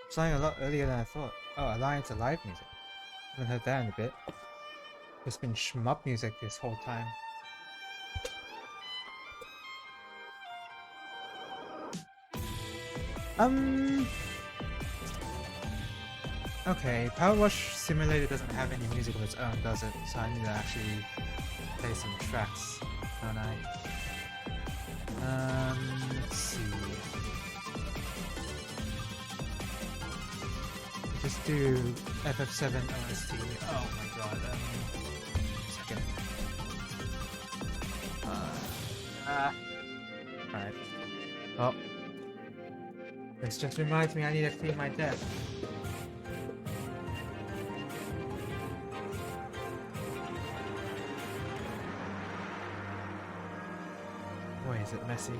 Starting a lot earlier than I thought. Oh, Alliance Alive music. Haven't heard that in a bit. It's been shmup music this whole time. Okay, Power Wash Simulator doesn't have any music of its own, does it? So I need to actually play some tracks, don't I? Let's see. Just do FF7 OST. Oh my god. Second. Alright. Oh. This just reminds me I need to clean my desk. Boy, is it messy.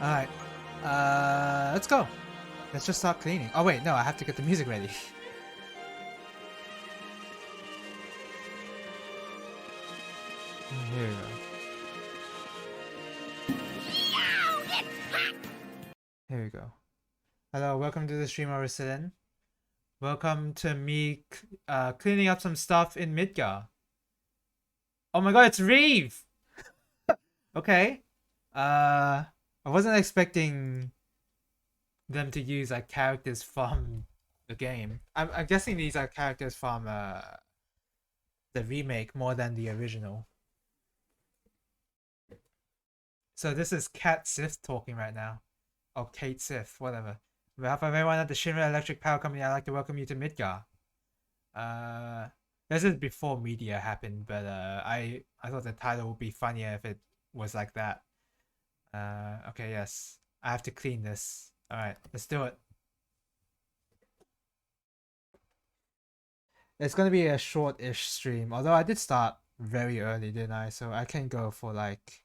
Alright. Let's go. Let's just start cleaning. Oh wait, no, I have to get the music ready. Here we go. Here we go. Hello, welcome to the stream, Resident. Welcome to me cleaning up some stuff in Midgar. Oh my god, it's Reeve! Okay. I wasn't expecting them to use like characters from the game. I'm guessing these are characters from the remake more than the original. So this is Cat Sith talking right now. Or Kate Sith, whatever. On behalf of everyone at the Shinra Electric Power Company, I'd like to welcome you to Midgar. This is before Meteor happened, but I thought the title would be funnier if it was like that. Okay, yes. I have to clean this. Alright, let's do it. It's gonna be a short-ish stream, although I did start very early, didn't I? So I can go for like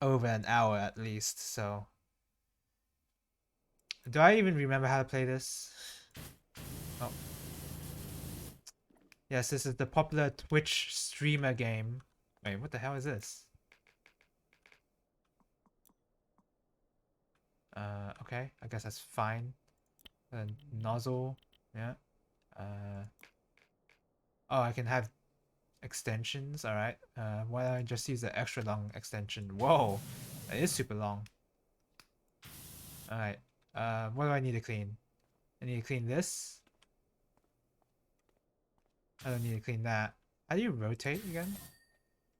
over an hour at least, so. Do I even remember how to play this? Oh. Yes, this is the popular Twitch streamer game. Wait, what the hell is this? Okay, I guess that's fine. Nozzle, yeah. Oh, I can have extensions, alright. Why don't I just use the extra long extension? Whoa, that is super long. Alright, what do I need to clean? I need to clean this. I don't need to clean that. How do you rotate again?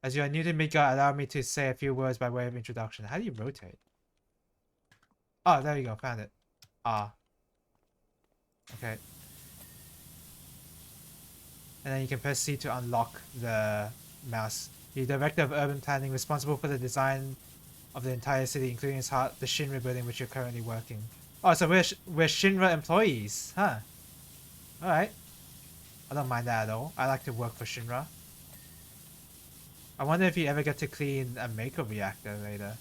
As you are new to Midgar, allow me to say a few words by way of introduction. How do you rotate? Oh, there you go, found it. Ah. Okay. And then you can press C to unlock the mouse. The Director of Urban Planning, responsible for the design of the entire city, including its heart, the Shinra building which you're currently working. Oh, so we're Shinra employees, huh? Alright. I don't mind that at all. I like to work for Shinra. I wonder if you ever get to clean a Mako reactor later.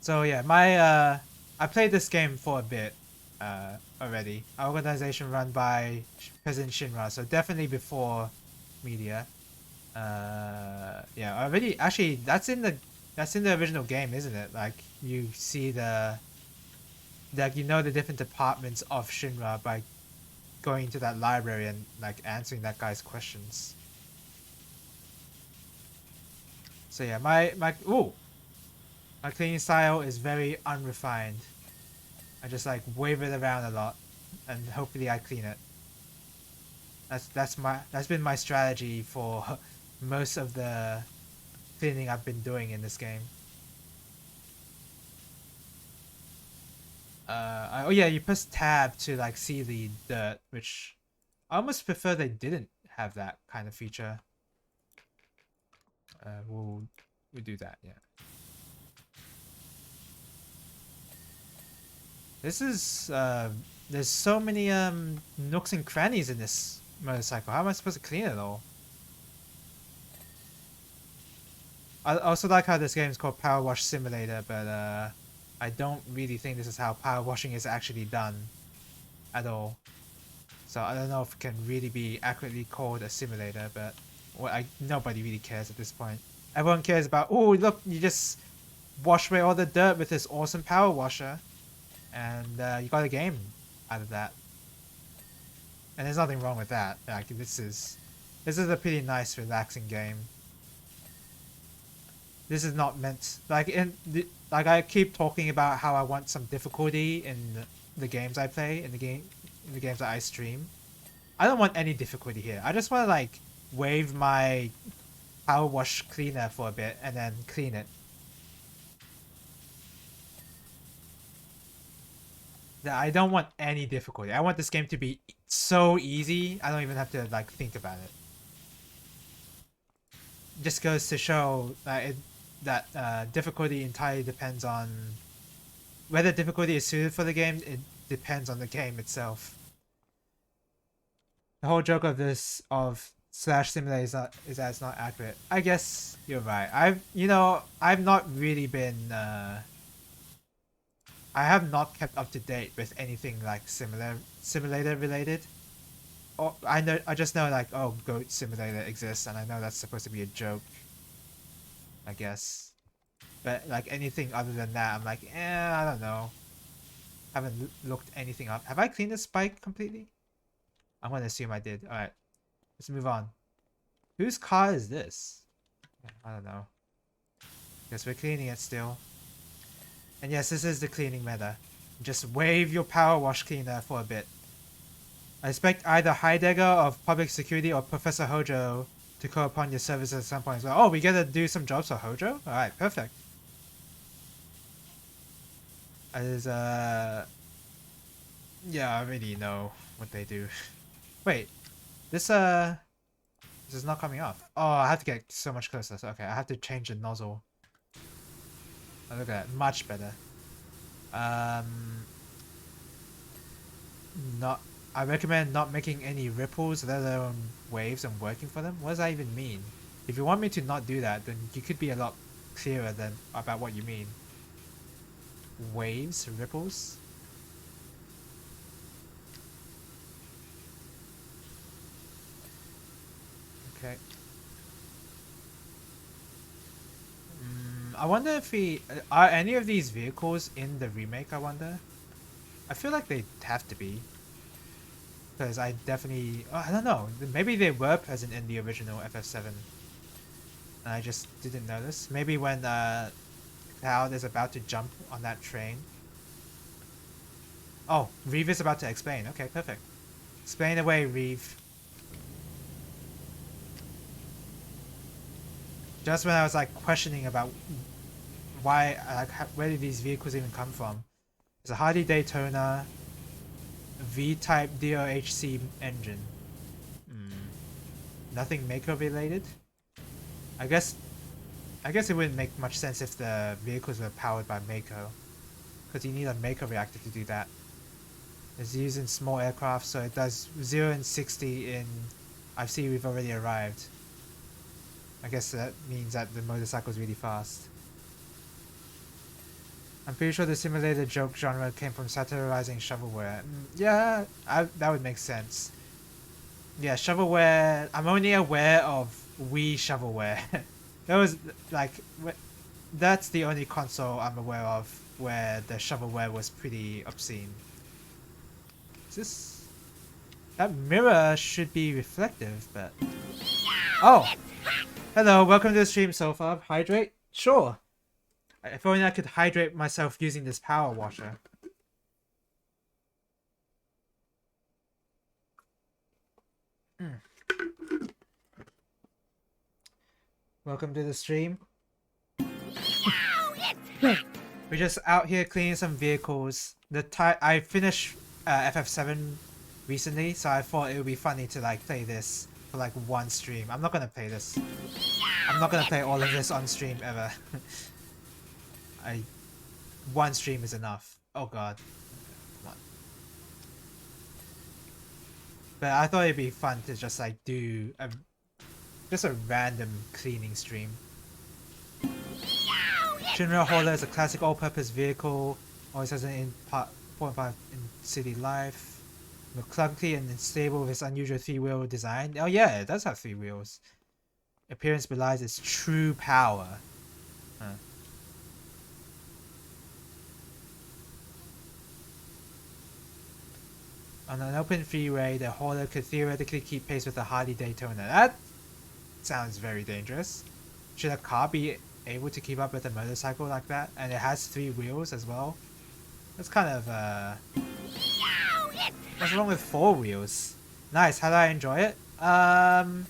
So yeah, I played this game for a bit already. Our organization run by President Shinra, so definitely before Meteor. Yeah, already actually that's in the original game, isn't it? Like you see you know the different departments of Shinra by going to that library and like answering that guy's questions. So yeah, my cleaning style is very unrefined. I just like wave it around a lot, and hopefully I clean it. That's been my strategy for most of the cleaning I've been doing in this game. Oh yeah, you press tab to like see the dirt, which I almost prefer they didn't have that kind of feature. We'll do that, yeah. This is there's so many nooks and crannies in this motorcycle. How am I supposed to clean it all? I also like how this game is called Power Wash Simulator, but I don't really think this is how power washing is actually done at all. So I don't know if it can really be accurately called a simulator, but nobody really cares at this point. Everyone cares about, oh look, you just wash away all the dirt with this awesome power washer, and you got a game out of that. And there's nothing wrong with that. Like this is a pretty nice, relaxing game. This is not meant like like I keep talking about how I want some difficulty in the games I play, in the games that I stream. I don't want any difficulty here. I just want to like wave my power wash cleaner for a bit and then clean it. I don't want any difficulty. I want this game to be so easy. I don't even have to like think about it. Just goes to show that difficulty entirely depends on whether difficulty is suited for the game. It depends on the game itself. The whole joke of this Slash Simulator is that it's not accurate. I guess you're right. I've not really been I have not kept up to date with anything like simulator related. Oh, I just know like, oh, Goat Simulator exists, and I know that's supposed to be a joke, I guess. But like anything other than that, I'm like, I don't know. Haven't looked anything up. Have I cleaned the spike completely? I'm gonna assume I did. Alright, let's move on. Whose car is this? I don't know. Guess we're cleaning it still. And yes, this is the cleaning meta. Just wave your power wash cleaner for a bit. I expect either Heidegger of Public Security or Professor Hojo to call upon your services at some point. So, oh, we gotta do some jobs for Hojo? Alright, perfect. Yeah, I already know what they do. Wait, this is not coming off. Oh, I have to get so much closer. So, okay, I have to change the nozzle. Oh, look at that, much better. I recommend not making any ripples, let alone waves, and working for them. What does that even mean? If you want me to not do that, then you could be a lot clearer about what you mean. Waves, ripples. Okay. I wonder if are any of these vehicles in the remake, I wonder? I feel like they have to be. Because I definitely... Oh, I don't know. Maybe they were present in the original FF7. And I just didn't notice. Maybe when Cloud is about to jump on that train. Oh, Reeve is about to explain. Okay, perfect. Explain away, Reeve. Just when I was like questioning about why, like, where did these vehicles even come from? It's a Harley Daytona V-type DOHC engine. Nothing Mako related? I guess it wouldn't make much sense if the vehicles were powered by Mako, because you need a Mako reactor to do that. It's used in small aircraft, so it does 0 and 60 in... I see we've already arrived. I guess that means that the motorcycle is really fast. I'm pretty sure the simulator joke genre came from satirizing shovelware. Yeah, that would make sense. Yeah, shovelware... I'm only aware of Wii shovelware. That was, like... That's the only console I'm aware of where the shovelware was pretty obscene. Is this... That mirror should be reflective, but... Oh! Hello, welcome to the stream so far. Hydrate? Sure. If only I could hydrate myself using this power washer. Welcome to the stream. We're just out here cleaning some vehicles. I finished FF7 recently, so I thought it would be funny to like play this for like one stream. I'm not gonna play this. I'm not gonna play all of this on stream ever. One stream is enough. Oh god. Come on. But I thought it'd be fun to just like do just a random cleaning stream. Shinra Hauler is a classic all-purpose vehicle. Always has an important part in city life. clunky and unstable with its unusual three-wheel design. Oh yeah, it does have 3 wheels. Appearance belies its true power. Huh. On an open freeway, the hauler could theoretically keep pace with a Harley Daytona. That sounds very dangerous. Should a car be able to keep up with a motorcycle like that? And it has 3 wheels as well. That's kind of what's wrong with 4 wheels? Nice. How do I enjoy it? Hmm.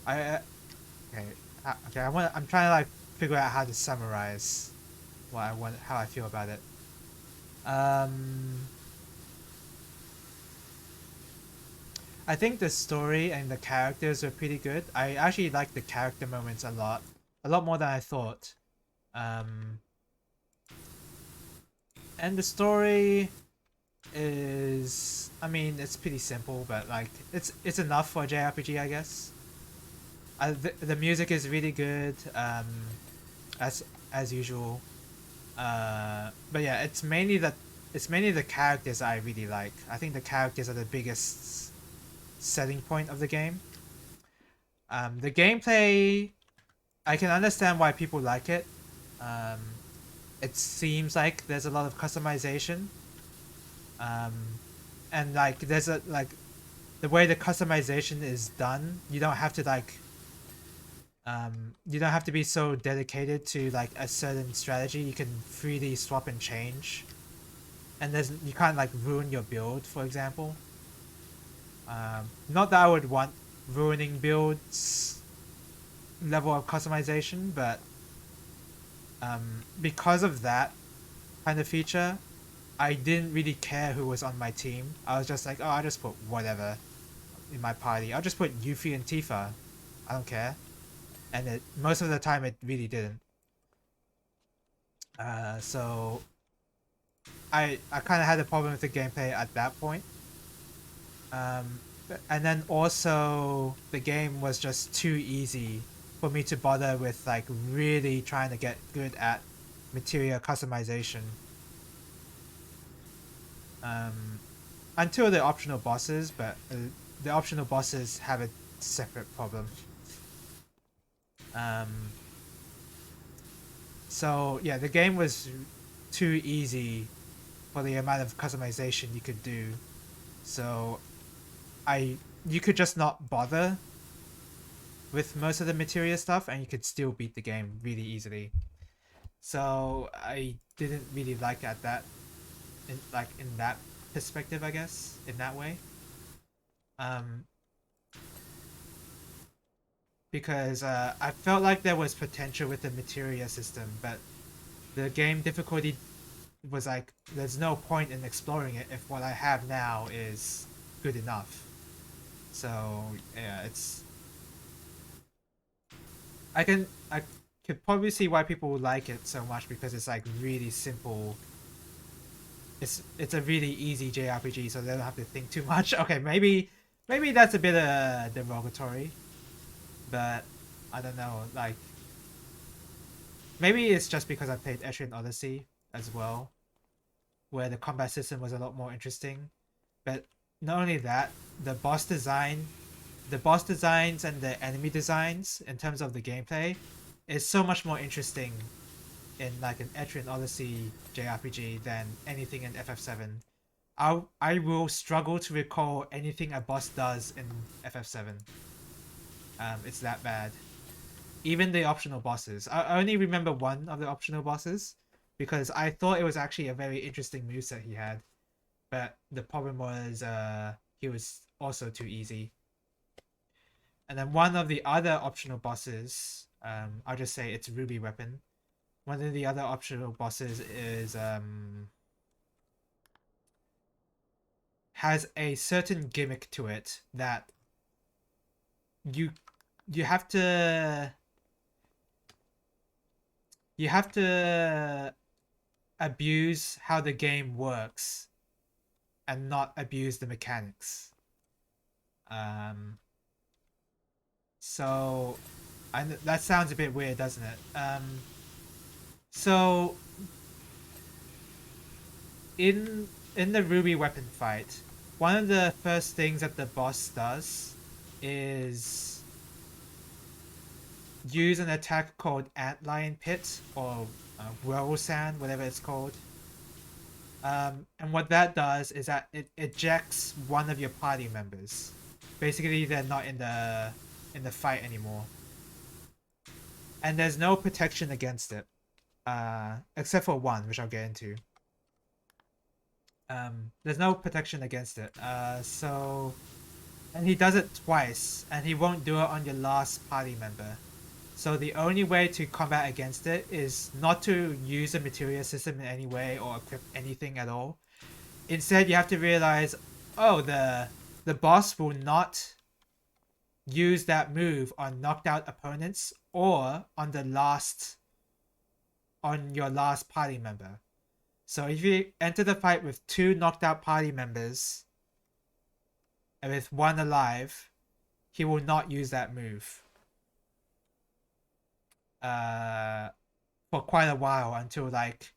Okay. Okay. I'm trying to like figure out how to summarize what I want, how I feel about it. I think the story and the characters were pretty good. I actually like the character moments a lot more than I thought. And the story is, I mean, it's pretty simple, but like it's enough for a JRPG, I guess. The music is really good, as usual. But yeah, it's mainly the characters I really like. I think the characters are the biggest selling point of the game. The gameplay, I can understand why people like it. Um, it seems like there's a lot of customization. Um, and like there's a like the way the customization is done, you don't have to like you don't have to be so dedicated to like a certain strategy. You can freely swap and change, and you can't like ruin your build, for example. Not that I would want ruining builds level of customization, but because of that kind of feature, I didn't really care who was on my team. I was just like, oh, I'll just put whatever in my party. I'll just put Yuffie and Tifa. I don't care. And most of the time it really didn't. So I kind of had a problem with the gameplay at that point. Um, and then also the game was just too easy for me to bother with like really trying to get good at material customization. Um, until the optional bosses, but the optional bosses have a separate problem. Um, so yeah, the game was too easy for the amount of customization you could do. So you could just not bother with most of the materia stuff and you could still beat the game really easily. So I didn't really like at that in that perspective, I guess, in that way. Um because I felt like there was potential with the materia system, but the game difficulty was like there's no point in exploring it if what I have now is good enough. So yeah, I could probably see why people would like it so much because it's like really simple. It's a really easy JRPG, so they don't have to think too much. Okay, maybe that's a bit derogatory, but I don't know. Like maybe it's just because I played Etrian Odyssey as well, where the combat system was a lot more interesting. But not only that, the boss design, the boss designs and the enemy designs in terms of the gameplay is so much more interesting in like an Etrian Odyssey JRPG than anything in FF7. I will struggle to recall anything a boss does in FF7. It's that bad. Even the optional bosses. I only remember one of the optional bosses because I thought it was actually a very interesting moveset he had. But the problem was he was also too easy. And then one of the other optional bosses, I'll just say it's Ruby Weapon. One of the other optional bosses is has a certain gimmick to it that you you have to you have to abuse how the game works and not abuse the mechanics. Um, so that sounds a bit weird, doesn't it? So in the Ruby weapon fight, one of the first things that the boss does is use an attack called Antlion Pit or Whirl Sand, whatever it's called. And what that does is that it ejects one of your party members. Basically, they're not in the fight anymore, and there's no protection against it, except for one, which I'll get into. There's no protection against it. And he does it twice, and he won't do it on your last party member. So the only way to combat against it is not to use the materia system in any way or equip anything at all. Instead, you have to realize, oh, the boss will not use that move on knocked out opponents or on your last party member. So if you enter the fight with 2 knocked out party members and with 1 alive, he will not use that move. For quite a while, until like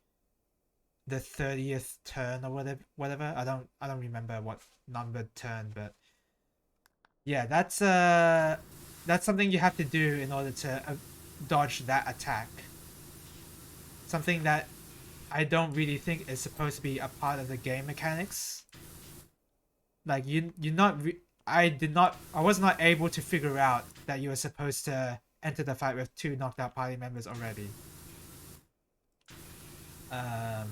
the 30th turn or whatever. I don't remember what numbered turn, but yeah, that's something you have to do in order to dodge that attack. Something that I don't really think is supposed to be a part of the game mechanics. Like I was not able to figure out that you were supposed to enter the fight with 2 knocked out party members already. I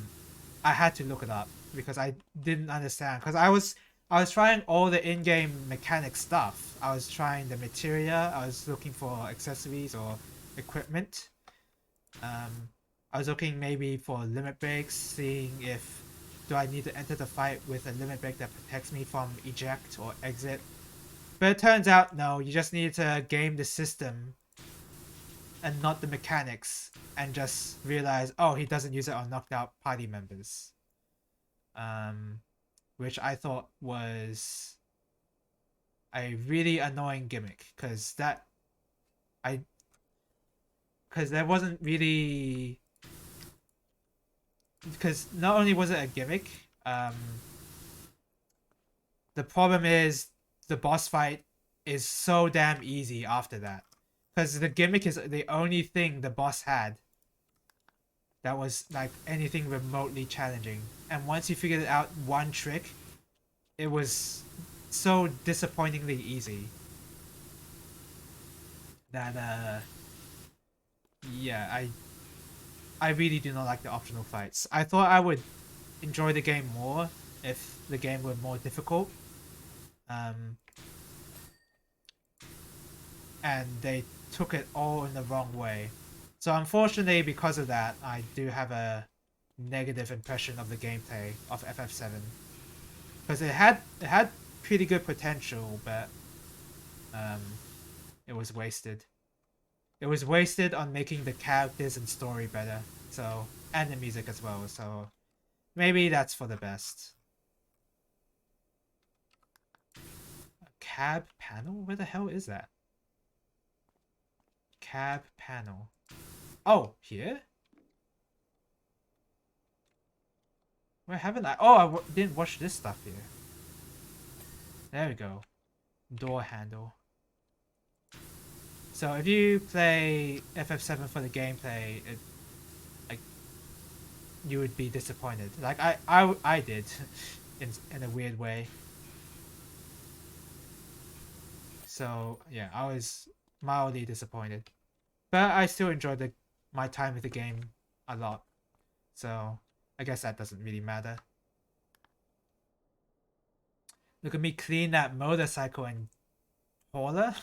had to look it up because I didn't understand, because I was trying all the in-game mechanic stuff. I was trying the materia, I was looking for accessories or equipment. I was looking maybe for limit breaks, seeing if do I need to enter the fight with a limit break that protects me from eject or exit. But it turns out no, you just need to game the system and not the mechanics, and just realize, oh, he doesn't use it on knocked out party members. Which I thought was a really annoying gimmick, because there wasn't really, because not only was it a gimmick, the problem is the boss fight is so damn easy after that. Because the gimmick is the only thing the boss had that was like anything remotely challenging. And once you figured out one trick, it was so disappointingly easy that yeah, I really do not like the optional fights. I thought I would enjoy the game more if the game were more difficult. And they took it all in the wrong way. So unfortunately, because of that, I do have a negative impression of the gameplay of FF7. Because it had pretty good potential, but it was wasted. It was wasted on making the characters and story better. So, and the music as well. So maybe that's for the best. A cab panel? Where the hell is that? Cab panel. Oh, here? Where haven't I? Oh, I didn't watch this stuff here. There we go. Door handle. So if you play FF7 for the gameplay, you would be disappointed. Like I did, in a weird way. So yeah, I was mildly disappointed, but I still enjoyed my time with the game a lot. So I guess that doesn't really matter. Look at me clean that motorcycle and hauler.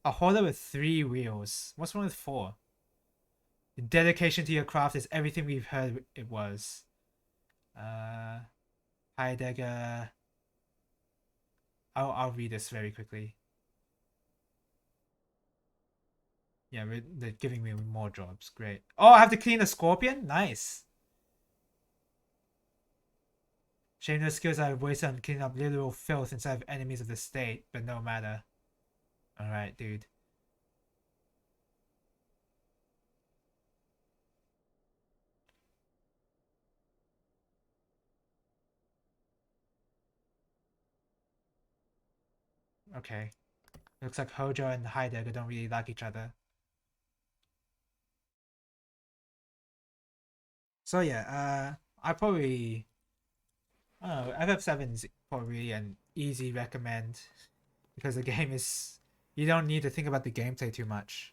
A hauler with 3 wheels. What's wrong with 4? The dedication to your craft is everything we've heard it was. Heidegger. I'll read this very quickly. Yeah, they're giving me more jobs. Great. Oh, I have to clean a scorpion? Nice. Shameless skills I have wasted on cleaning up literal filth inside of enemies of the state, but no matter. Alright, dude. Okay. Looks like Hojo and Heidegger don't really like each other. So yeah, I probably, I don't know, FF7 is probably an easy recommend because the game is, you don't need to think about the gameplay too much.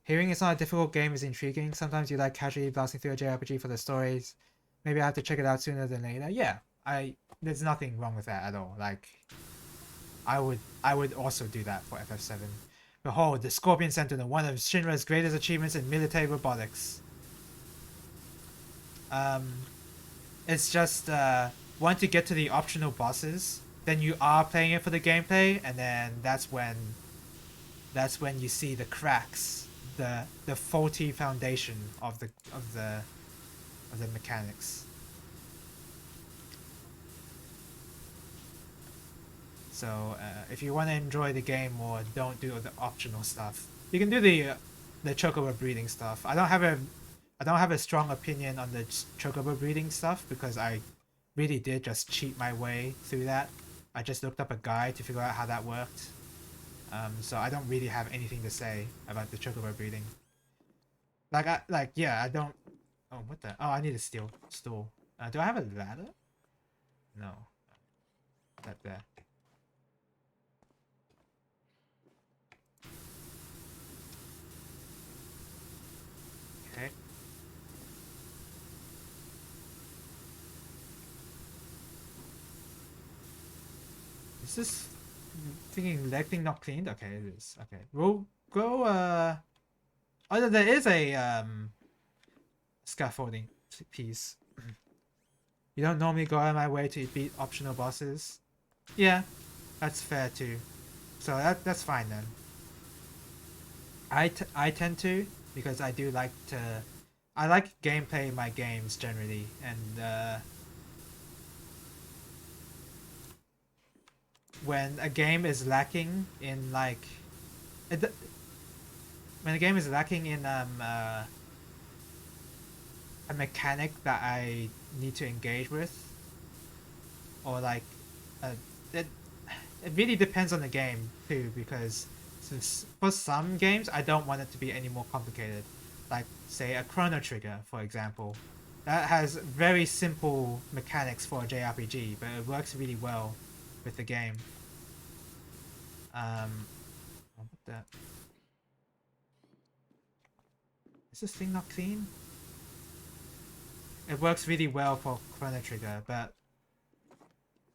Hearing it's not a difficult game is intriguing. Sometimes you like casually blasting through a JRPG for the stories. Maybe I have to check it out sooner than later. Yeah, there's nothing wrong with that at all. Like, I would also do that for FF7. Behold, the Scorpion Sentinel, one of Shinra's greatest achievements in military robotics. Um, it's just once you get to the optional bosses, then you are playing it for the gameplay, and then that's when you see the cracks, the faulty foundation of the mechanics. So if you want to enjoy the game more, don't do the optional stuff. You can do the chocobo breeding stuff. I don't have a strong opinion on the chocobo breeding stuff because I really did just cheat my way through that. I just looked up a guide to figure out how that worked. So I don't really have anything to say about the chocobo breeding. Yeah, I don't. Oh, what the? Oh, I need a steel stool. Do I have a ladder? No, that there. Okay. Is this thinking leg thing not cleaned? Okay, it is. Okay, we'll go. Oh, there is a scaffolding piece. You don't normally go out of my way to beat optional bosses. Yeah, that's fair too. So that's fine then. I tend to because I do like to. I like gameplay in my games generally, and when a game is lacking in like, it, when a game is lacking in a mechanic that I need to engage with, or like, it it really depends on the game too because since for some games I don't want it to be any more complicated, like say a Chrono Trigger for example, that has very simple mechanics for a JRPG, but it works really well with the game. I'll put that. Is this thing not clean? It works really well for Chrono Trigger, but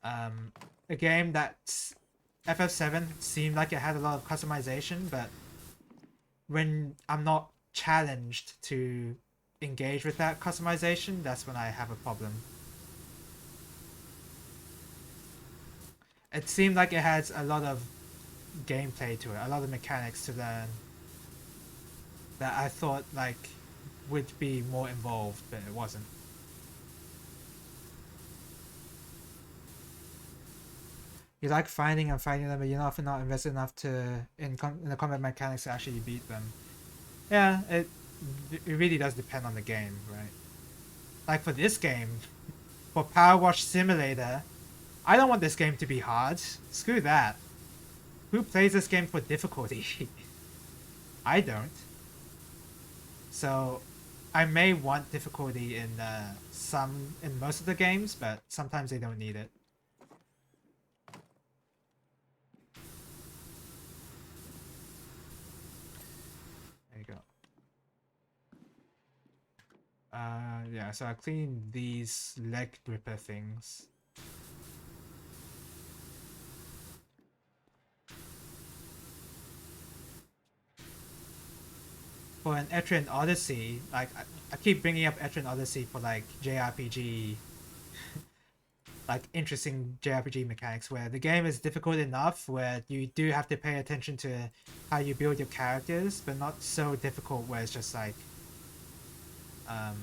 a game that's FF7 seemed like it had a lot of customization, but when I'm not challenged to engage with that customization, that's when I have a problem. It seemed like it had a lot of gameplay to it, a lot of mechanics to learn that I thought like would be more involved, but it wasn't. You like finding and fighting them, but you're often not invested enough in the combat mechanics to actually beat them. Yeah, it really does depend on the game, right? Like for this game, for Power Wash Simulator, I don't want this game to be hard. Screw that. Who plays this game for difficulty? I don't. So, I may want difficulty in most of the games, but sometimes they don't need it. There you go. Yeah, so I cleaned these leg gripper things. For an Etrian Odyssey, like I keep bringing up Etrian Odyssey for like JRPG, like interesting JRPG mechanics where the game is difficult enough where you do have to pay attention to how you build your characters, but not so difficult where it's just like um,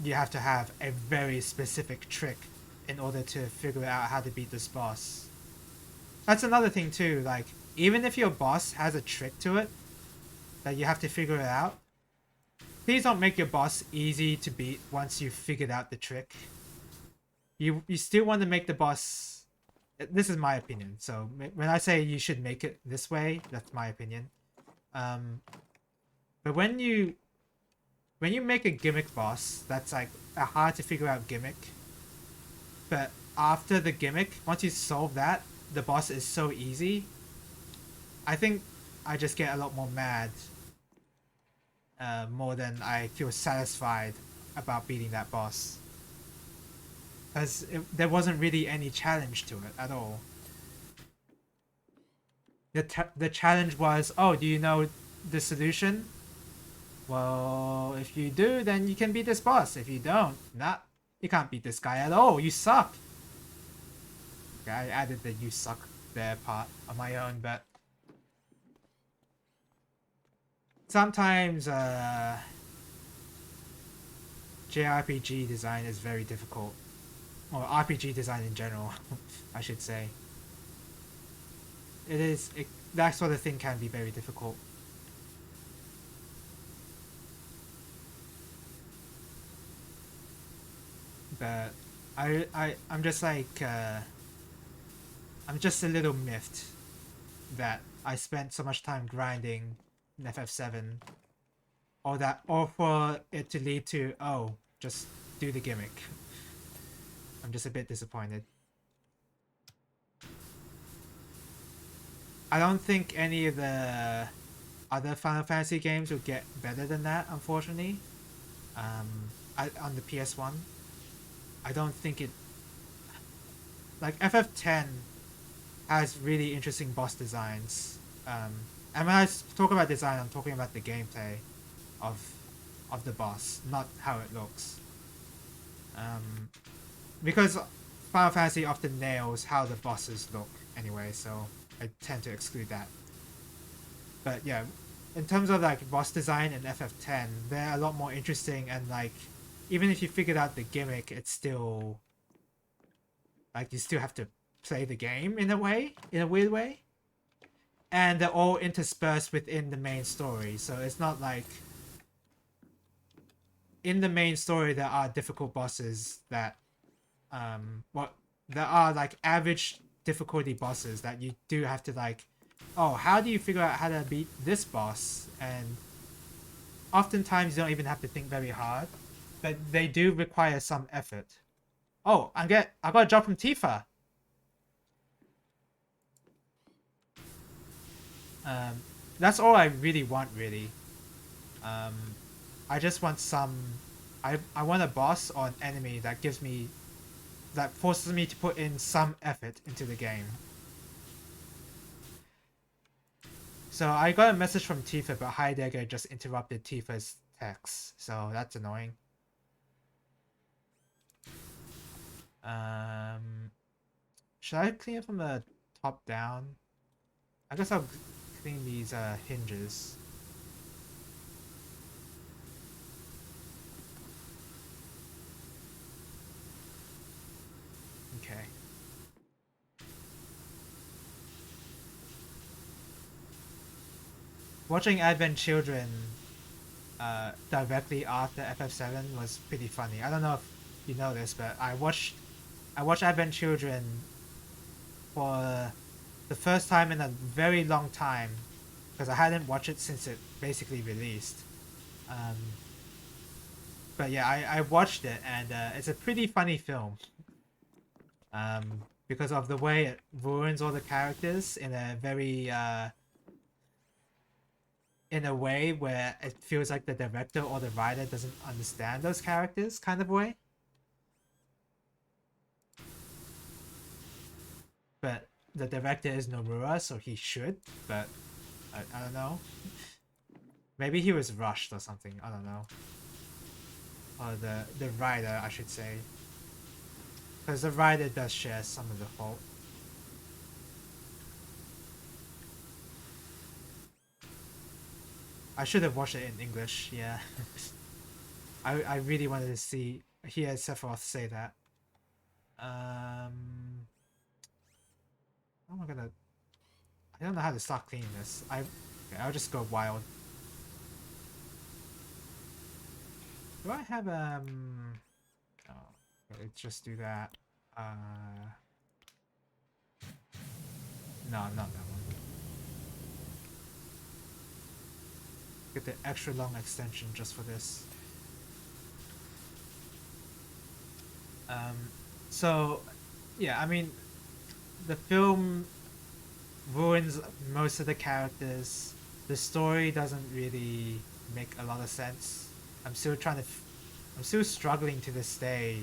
you have to have a very specific trick in order to figure out how to beat this boss. That's another thing too, like even if your boss has a trick to it that you have to figure it out, please don't make your boss easy to beat once you've figured out the trick. you still want to make the boss. This is my opinion. So when I say you should make it this way, that's my opinion. But when you make a gimmick boss, that's like a hard to figure out gimmick. But after the gimmick, once you solve that, the boss is so easy. I think I just get a lot more mad, more than I feel satisfied about beating that boss. Because there wasn't really any challenge to it at all. The challenge was, oh, do you know the solution? Well, if you do, then you can beat this boss. If you don't, nah, you can't beat this guy at all. You suck. Okay, I added the "you suck" there part on my own, but sometimes JRPG design is very difficult, or RPG design in general, I should say. That sort of thing can be very difficult. But I'm just like I'm just a little miffed that I spent so much time grinding in FF7, or for it to lead to, oh, just do the gimmick. I'm just a bit disappointed. I don't think any of the other Final Fantasy games will get better than that, unfortunately. On the PS1, I don't think it. Like FF10 has really interesting boss designs. And when I talk about design, I'm talking about the gameplay of the boss, not how it looks. Because Final Fantasy often nails how the bosses look anyway, so I tend to exclude that. But yeah, in terms of like boss design in FF10, they're a lot more interesting, and like even if you figured out the gimmick, it's still like you still have to play the game in a way, in a weird way. And they're all interspersed within the main story, so it's not like in the main story there are difficult bosses that there are like average difficulty bosses that you do have to like, oh, how do you figure out how to beat this boss? And oftentimes you don't even have to think very hard, but they do require some effort. Oh, I got a job from Tifa. That's all I really want, really. I just want some. I want a boss or an enemy that gives me, that forces me to put in some effort into the game. So I got a message from Tifa, but Heidegger just interrupted Tifa's text, so that's annoying. Should I clean it from the top down? I guess I'll clean these hinges. Okay. Watching Advent Children directly after FF7 was pretty funny. I don't know if you know this, but I watched Advent Children for the first time in a very long time, because I hadn't watched it since it basically released. But yeah, I watched it, and it's a pretty funny film. Because of the way it ruins all the characters in a very in a way where it feels like the director or the writer doesn't understand those characters, kind of way. But the director is Nomura, so he should, but I don't know. Maybe he was rushed or something, I don't know. Or the writer, I should say. Because the writer does share some of the fault. I should have watched it in English, yeah. I really wanted to hear Sephiroth say that. How am I gonna... I don't know how to start cleaning this. Okay, I'll just go wild. Do I have Oh, let's just do that. No, not that one. Get the extra long extension just for this. So, yeah, I mean, the film ruins most of the characters. The story doesn't really make a lot of sense. I'm still trying to, I'm still struggling to this day,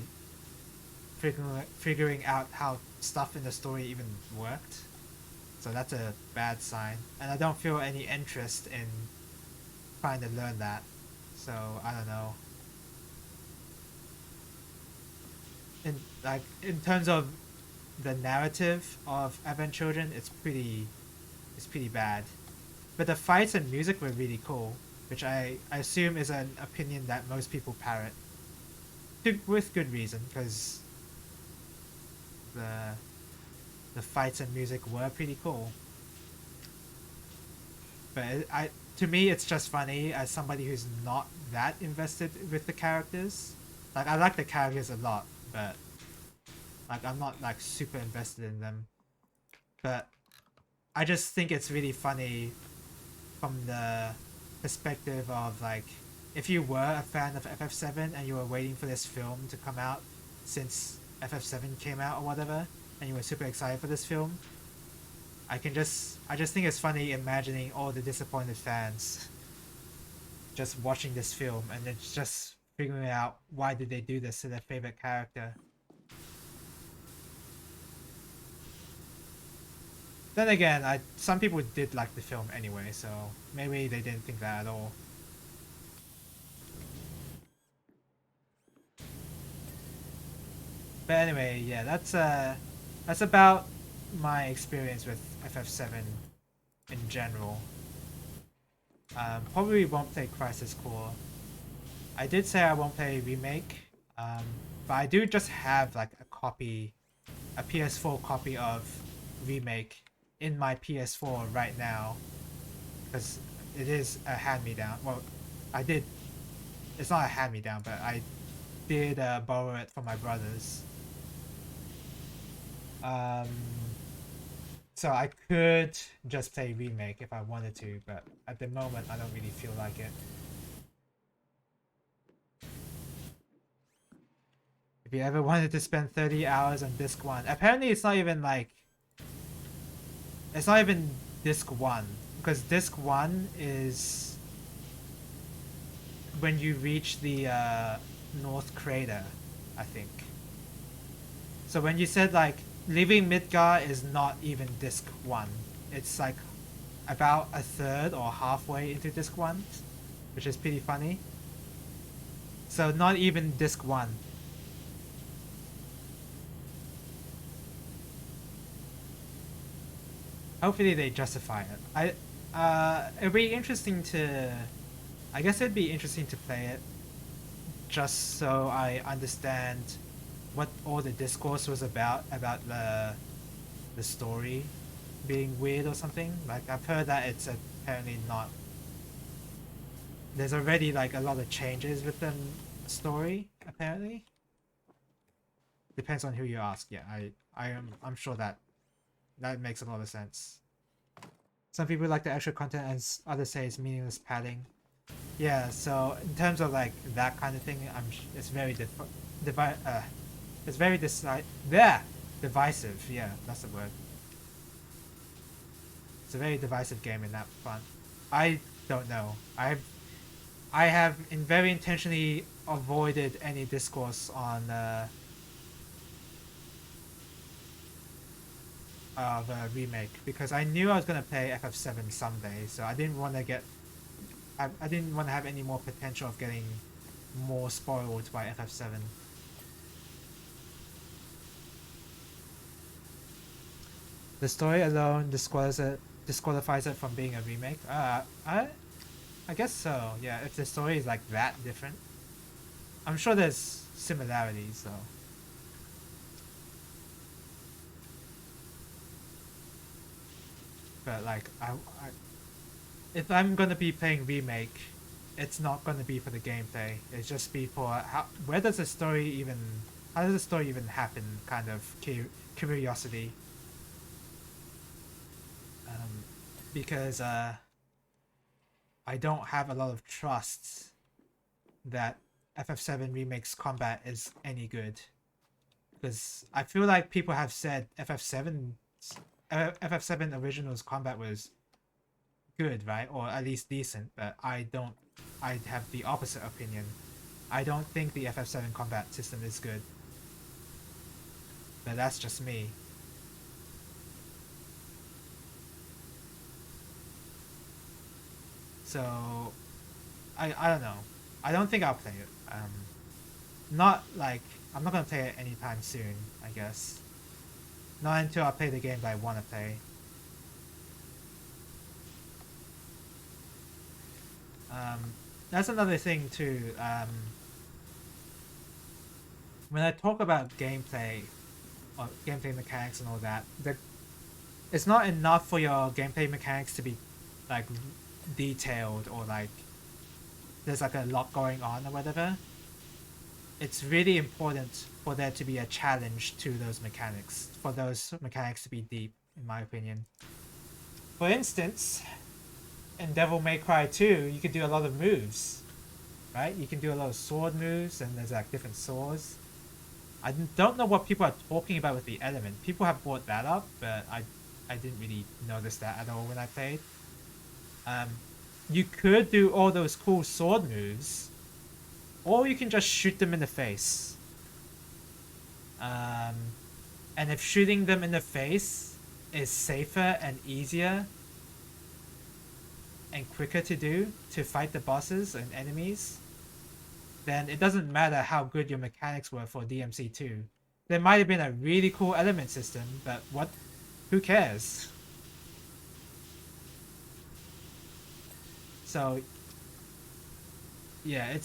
figuring out how stuff in the story even worked. So that's a bad sign, and I don't feel any interest in trying to learn that. So I don't know. In terms of the narrative of Advent Children, it's pretty bad. But the fights and music were really cool, which I assume is an opinion that most people parrot. With good reason, because the fights and music were pretty cool. But to me, it's just funny as somebody who's not that invested with the characters. Like, I like the characters a lot, but like, I'm not like super invested in them. But I just think it's really funny from the perspective of like, if you were a fan of FF7 and you were waiting for this film to come out since FF7 came out or whatever, and you were super excited for this film, I just think it's funny imagining all the disappointed fans just watching this film and then just figuring out why did they do this to their favorite character. Then again, some people did like the film anyway, so maybe they didn't think that at all. But anyway, yeah, that's about my experience with FF7 in general. Probably won't play Crisis Core. I did say I won't play Remake, but I do just have like a PS4 copy of Remake in my PS4 right now, because it is a hand-me-down. Well, it's not a hand-me-down, but I did borrow it from my brothers. So I could just play Remake if I wanted to, but at the moment I don't really feel like it. If you ever wanted to spend 30 hours on disc 1, apparently it's not even disc 1, because disc 1 is when you reach the North Crater, I think. So when you said like leaving Midgar is not even disc 1, it's like about a third or halfway into disc 1, which is pretty funny. So not even disc 1. Hopefully they justify it. It'd be interesting to, I guess it'd be interesting to play it just so I understand what all the discourse was about the story being weird or something. Like, I've heard that it's apparently not, there's already like a lot of changes with the story, apparently. Depends on who you ask. Yeah, I'm sure that makes a lot of sense. Some people like the extra content, as others say it's meaningless padding. Yeah, so in terms of like that kind of thing, it's very divisive. Yeah, that's the word. It's a very divisive game in that front. I don't know. I have very intentionally avoided any discourse on of a remake because I knew I was gonna play FF7 someday, so I didn't want to get I didn't want to have any more potential of getting more spoiled by FF7. The story alone disqualifies it from being a remake. I guess so. Yeah, if the story is like that different, I'm sure there's similarities though. But like if I'm gonna be playing remake, it's not gonna be for the gameplay. It's just be for where does the story even How does the story even happen? Kind of curiosity. Because I don't have a lot of trust that FF7 Remake's combat is any good. Because I feel like people have said FF7 Original's combat was good, right? Or at least decent, but I don't. I have the opposite opinion. I don't think the FF7 combat system is good. But that's just me. So I don't know. I don't think I'll play it. Not like I'm not gonna play it anytime soon, I guess. Not until I play the game that I wanna play. That's another thing too. When I talk about gameplay or gameplay mechanics and all that, it's not enough for your gameplay mechanics to be like detailed or like there's like a lot going on or whatever. It's really important for there to be a challenge to those mechanics, for those mechanics to be deep, in my opinion. For instance, in Devil May Cry 2, you can do a lot of moves, right? You can do a lot of sword moves, and there's like different swords. I don't know what people are talking about with the element. People have brought that up, but I didn't really notice that at all when I played. You could do all those cool sword moves, or you can just shoot them in the face. And if shooting them in the face is safer and easier and quicker to do to fight the bosses and enemies, then it doesn't matter how good your mechanics were for DMC2. There might have been a really cool element system, but who cares? So yeah,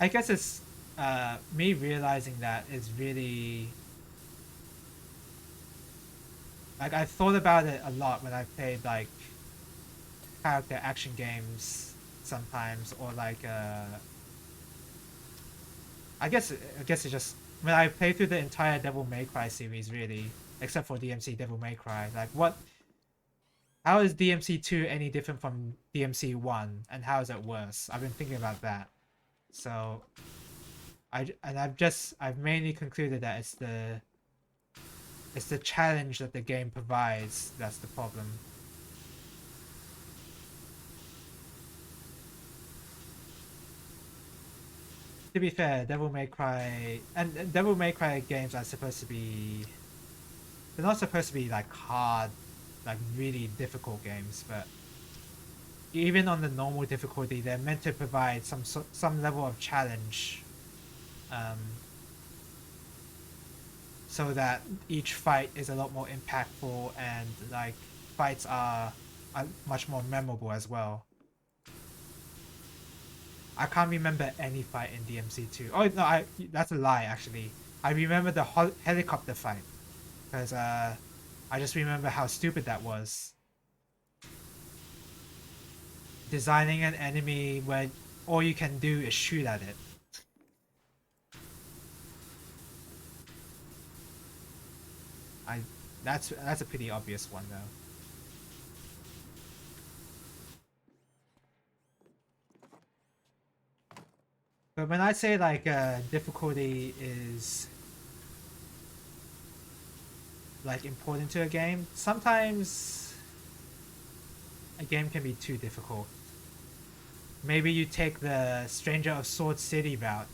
I guess it's me realizing that is really like I thought about it a lot when I played like character action games sometimes, or like I guess it's just when I play through the entire Devil May Cry series, really, except for DMC Devil May Cry. Like how is DMC2 any different from DMC1, and how is it worse? I've been thinking about that. So I've mainly concluded that it's the challenge that the game provides that's the problem. To be fair, Devil May Cry and Devil May Cry games are supposed to be, they're not supposed to be like hard, like really difficult games, but even on the normal difficulty, they're meant to provide some level of challenge, so that each fight is a lot more impactful and like fights are much more memorable as well. I can't remember any fight in DMC2. Oh no, that's a lie actually. I remember the helicopter fight because I just remember how stupid that was. Designing an enemy where all you can do is shoot at it. That's a pretty obvious one though. But when I say like difficulty is like important to a game, sometimes a game can be too difficult. Maybe you take the Stranger of Sword City route.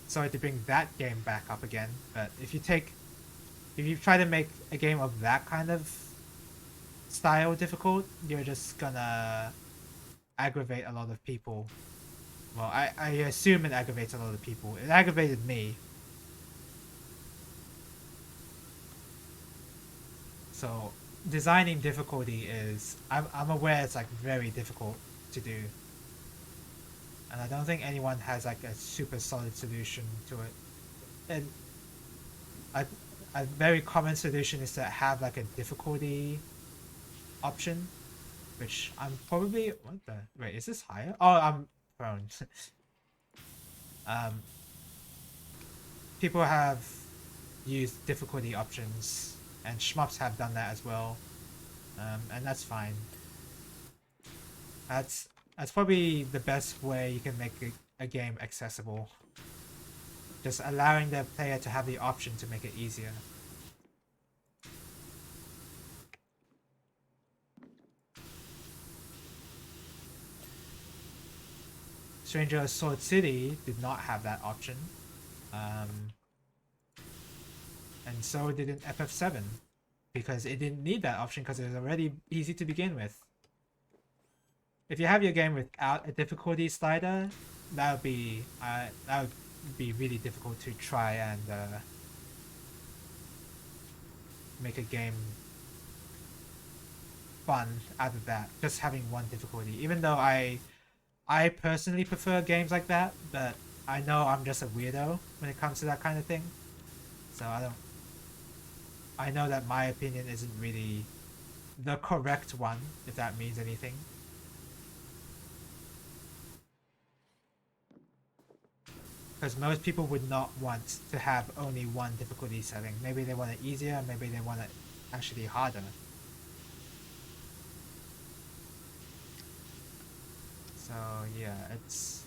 Sorry to bring that game back up again, but if you try to make a game of that kind of style difficult, you're just gonna aggravate a lot of people. Well, I assume it aggravates a lot of people. It aggravated me. So designing difficulty is, I'm aware it's like very difficult to do, and I don't think anyone has like a super solid solution to it. And a very common solution is to have like a difficulty option, which I'm probably, what the, wait, is this higher? Oh, I'm prone. people have used difficulty options, and shmups have done that as well, and that's fine. That's probably the best way you can make a game accessible. Just allowing the player to have the option to make it easier. Stranger Sword City did not have that option. And so didn't FF7, because it didn't need that option because it was already easy to begin with. If you have your game without a difficulty slider, that would be really difficult to try and make a game fun out of that. Just having one difficulty, even though I personally prefer games like that, but I know I'm just a weirdo when it comes to that kind of thing. So I know that my opinion isn't really the correct one, if that means anything. Because most people would not want to have only one difficulty setting. Maybe they want it easier, maybe they want it actually harder. So yeah, it's...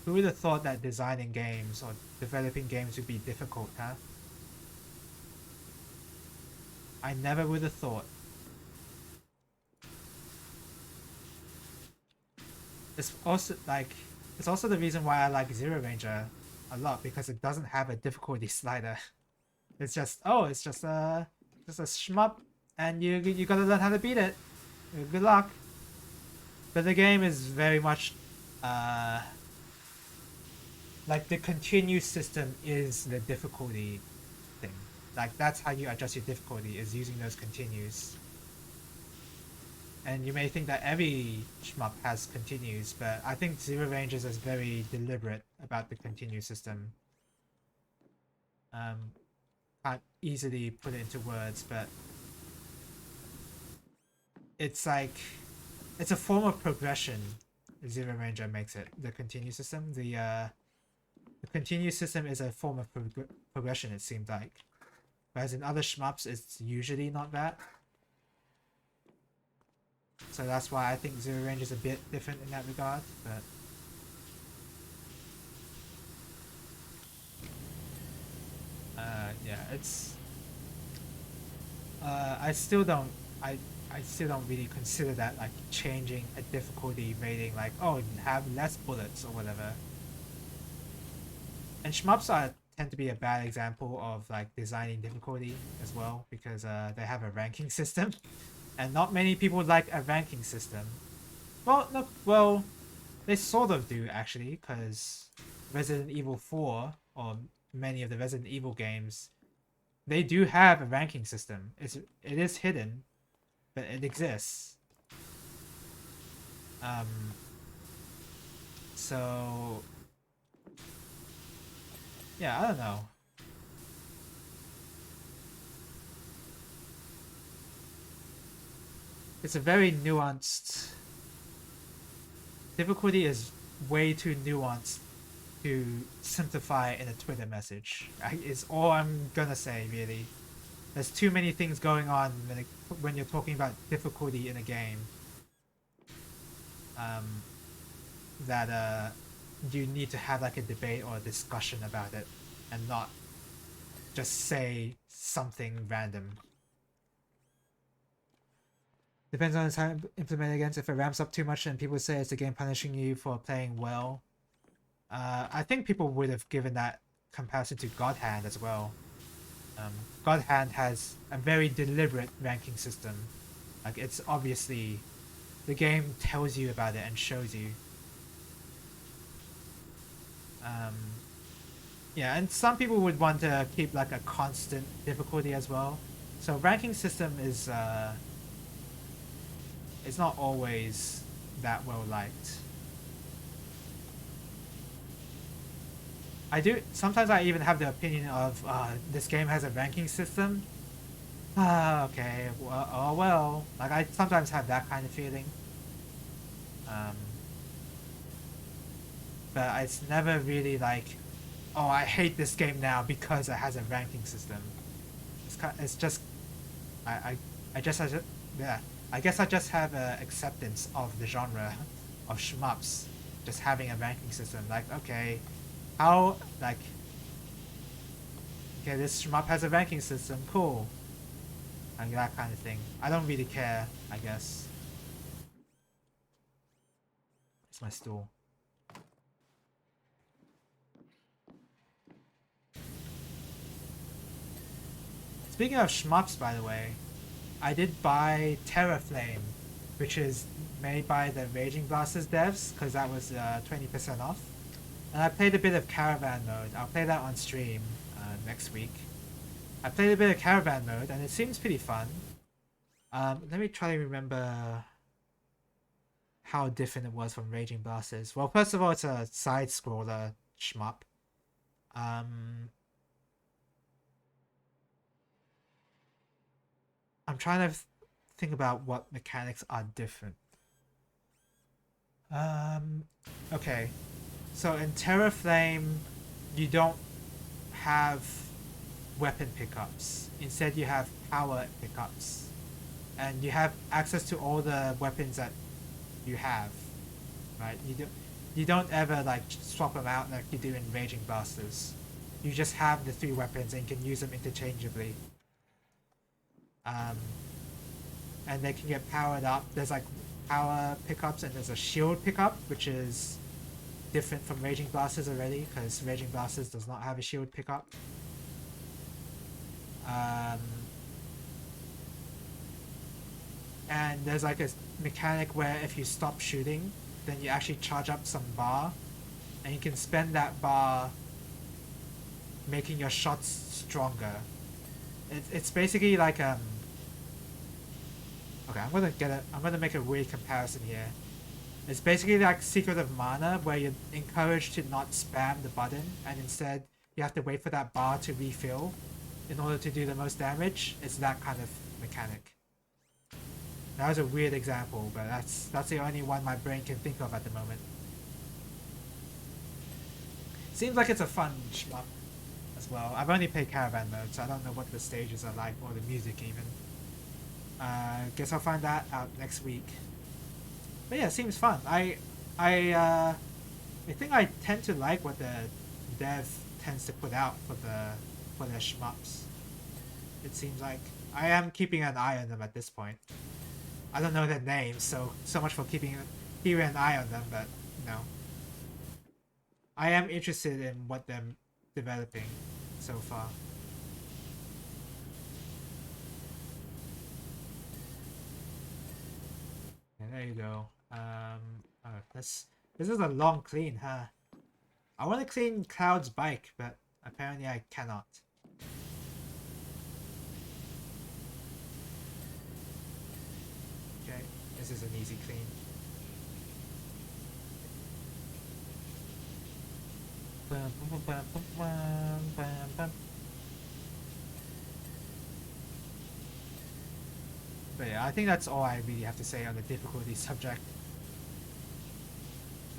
Who would have thought that designing games or developing games would be difficult, huh? I never would have thought. It's also the reason why I like Zero Ranger a lot, because it doesn't have a difficulty slider. It's just a shmup, and you gotta learn how to beat it. Good luck. But the game is very much like the continue system is the difficulty thing. Like that's how you adjust your difficulty, is using those continues. And you may think that every shmup has continues, but I think Zero Rangers is very deliberate about the continue system. Can't easily put it into words, but it's like it's a form of progression. Zero Ranger makes it the continue system. The continue system is a form of progression. It seemed like, whereas in other shmups, it's usually not that. So that's why I think Zero Ranger is a bit different in that regard, but yeah, it's I still don't really consider that like changing a difficulty rating, like, oh, have less bullets or whatever. And shmups tend to be a bad example of like designing difficulty as well, because they have a ranking system. And not many people like a ranking system. Well, no, well, they sort of do actually, because Resident Evil 4, or many of the Resident Evil games, they do have a ranking system. It is hidden, but it exists. So yeah, I don't know. It's a very nuanced... Difficulty is way too nuanced to simplify in a Twitter message. Is all I'm gonna say, really. There's too many things going on when you're talking about difficulty in a game. That you need to have like a debate or a discussion about it, and not just say something random. Depends on the time implemented against. If it ramps up too much and people say it's the game punishing you for playing well, I think people would have given that comparison to God Hand as well. God Hand has a very deliberate ranking system. Like, it's obviously... The game tells you about it and shows you. Yeah, and some people would want to keep like a constant difficulty as well. So ranking system is... it's not always that well liked. Sometimes I even have the opinion of, this game has a ranking system. Okay, well, oh well. Like, I sometimes have that kind of feeling. but it's never really like, oh, I hate this game now because it has a ranking system. It's just I I I just yeah. I guess I just have a acceptance of the genre of shmups, just having a ranking system. Like, okay, how like okay, this shmup has a ranking system, cool, like that kind of thing. I don't really care, I guess. It's my stool. Speaking of shmups, by the way, I did buy Terraflame, which is made by the Raging Blasters devs, because that was 20% off. And I played a bit of Caravan mode. I'll play that on stream next week. I played a bit of Caravan mode, and it seems pretty fun. Let me try to remember how different it was from Raging Blasters. Well, first of all, it's a side-scroller shmup. I'm trying to think about what mechanics are different. Okay. So in Terraflame, you don't have weapon pickups. Instead, you have power pickups. And you have access to all the weapons that you have. Right? You don't ever like swap them out like you do in Raging Blasters. You just have the 3 weapons and you can use them interchangeably. And they can get powered up. There's like power pickups and there's a shield pickup, which is different from Raging Blasters already, because Raging Blasters does not have a shield pickup. And there's like a mechanic where if you stop shooting, then you actually charge up some bar, and you can spend that bar making your shots stronger. It's basically like okay, I'm gonna make a weird comparison here. It's basically like Secret of Mana, where you're encouraged to not spam the button, and instead you have to wait for that bar to refill in order to do the most damage. It's that kind of mechanic. That was a weird example, but that's the only one my brain can think of at the moment. Seems like it's a fun shmup as well. I've only played Caravan mode, so I don't know what the stages are like or the music even. Guess I'll find that out next week. But yeah, it seems fun. I think I tend to like what the dev tends to put out for their shmups. It seems like I am keeping an eye on them at this point. I don't know their names, so much for keeping an eye on them, but you know, I am interested in what they're developing so far. And there you go. Oh, this is a long clean, huh? I want to clean Cloud's bike, but apparently I cannot. Okay, this is an easy clean. But yeah, I think that's all I really have to say on the difficulty subject.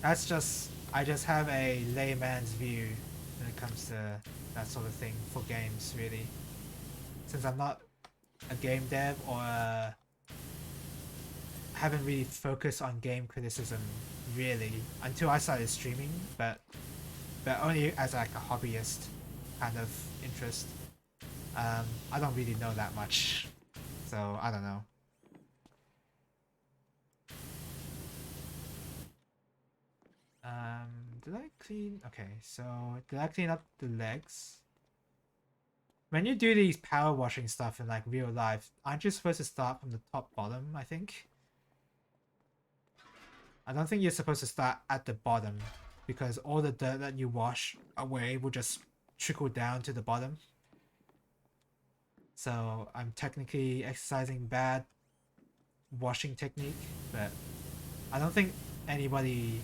I just have a layman's view when it comes to that sort of thing for games, really. Since I'm not a game dev or haven't really focused on game criticism really until I started streaming, but only as like a hobbyist kind of interest. I don't really know that much, so I don't know. Did I clean? Okay, so did I clean up the legs? When you do these power washing stuff in like real life, aren't you supposed to start from the top bottom, I think? I don't think you're supposed to start at the bottom, because all the dirt that you wash away will just trickle down to the bottom. So I'm technically exercising bad washing technique, but I don't think nobody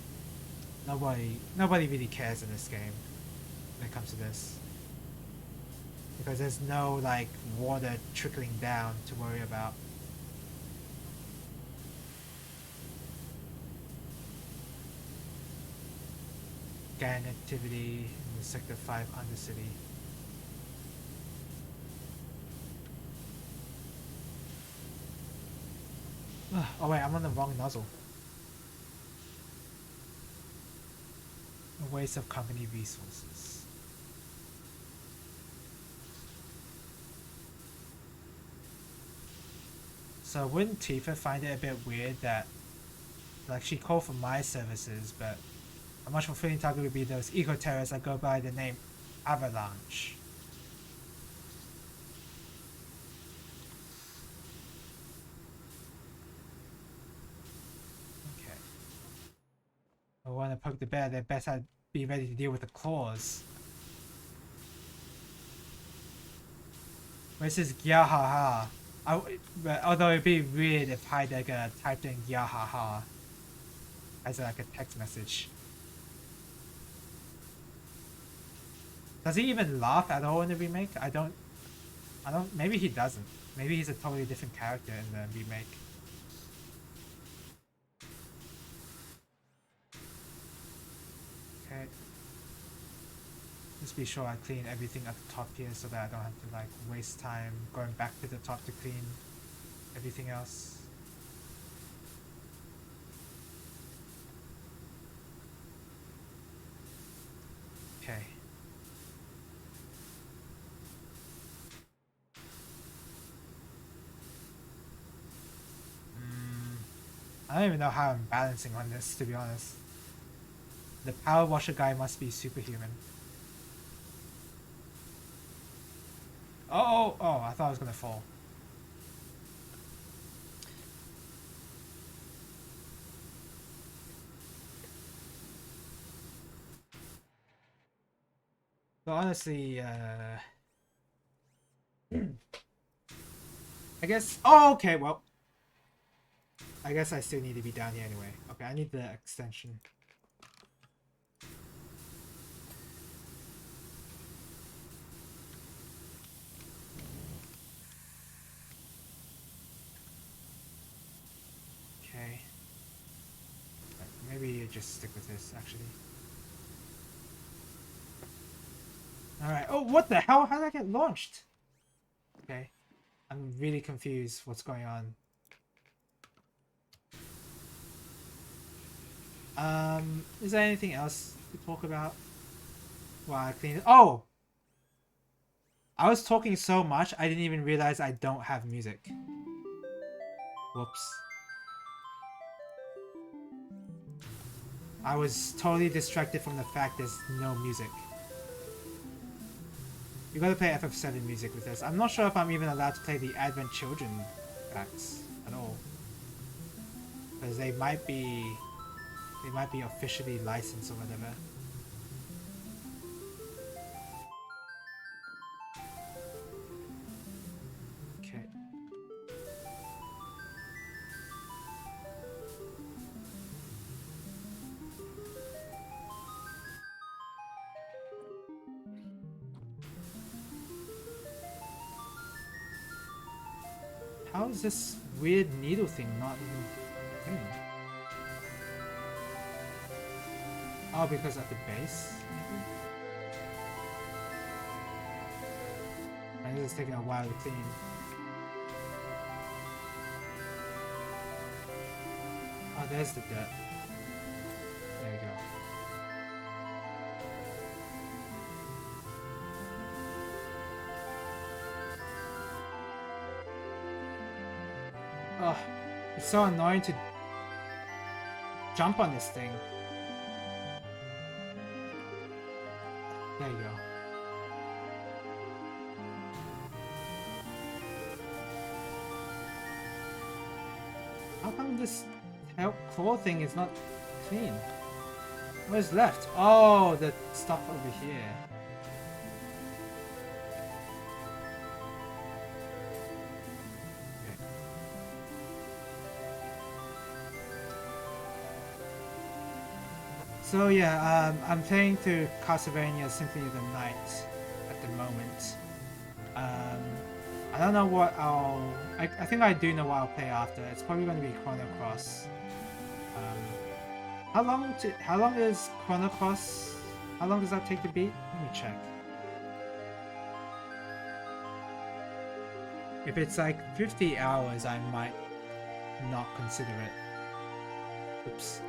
really cares in this game when it comes to this, because there's no like water trickling down to worry about. gang activity in the Sector 5 Undercity. Oh wait, I'm on the wrong nozzle. A waste of company resources. So wouldn't Tifa find it a bit weird that, like, she called for my services, but a much more fitting target would be those eco-terrorists that go by the name Avalanche. Okay. I want to poke the bear, they better be ready to deal with the claws. This is Gyahaha. Although it'd be weird if Heidegger typed in Gyahaha as like a text message. Does he even laugh at all in the remake? I don't, maybe he doesn't. Maybe he's a totally different character in the remake. Okay. Just be sure I clean everything at the top here so that I don't have to like waste time going back to the top to clean everything else. Okay. I don't even know how I'm balancing on this, to be honest. The power washer guy must be superhuman. Oh, I thought I was gonna fall. But honestly, I guess, oh, okay, well, I guess I still need to be down here anyway. Okay, I need the extension. Okay. Maybe you just stick with this, actually. Alright. Oh, what the hell? How did I get launched? Okay. I'm really confused what's going on. Is there anything else to talk about while I clean it? Oh! I was talking so much, I didn't even realize I don't have music. Whoops. I was totally distracted from the fact there's no music. You gotta play FF7 music with this. I'm not sure if I'm even allowed to play the Advent Children tracks at all. Because they might be officially licensed or whatever. Okay. How is this weird needle thing not even thing? Oh, because at the base, maybe? And this is taking a while to clean. Oh, there's the dirt. There we go. Oh, it's so annoying to jump on this thing. There you go. How come this claw thing is not clean? Where's left? Oh, the stuff over here. Okay. So yeah, I'm playing through Castlevania Symphony of the Night at the moment. I don't know what I think I do know what I'll play after. It's probably going to be Chrono Cross. How long is Chrono Cross How long does that take to beat? Let me check. If it's like 50 hours, I might not consider it. Oops.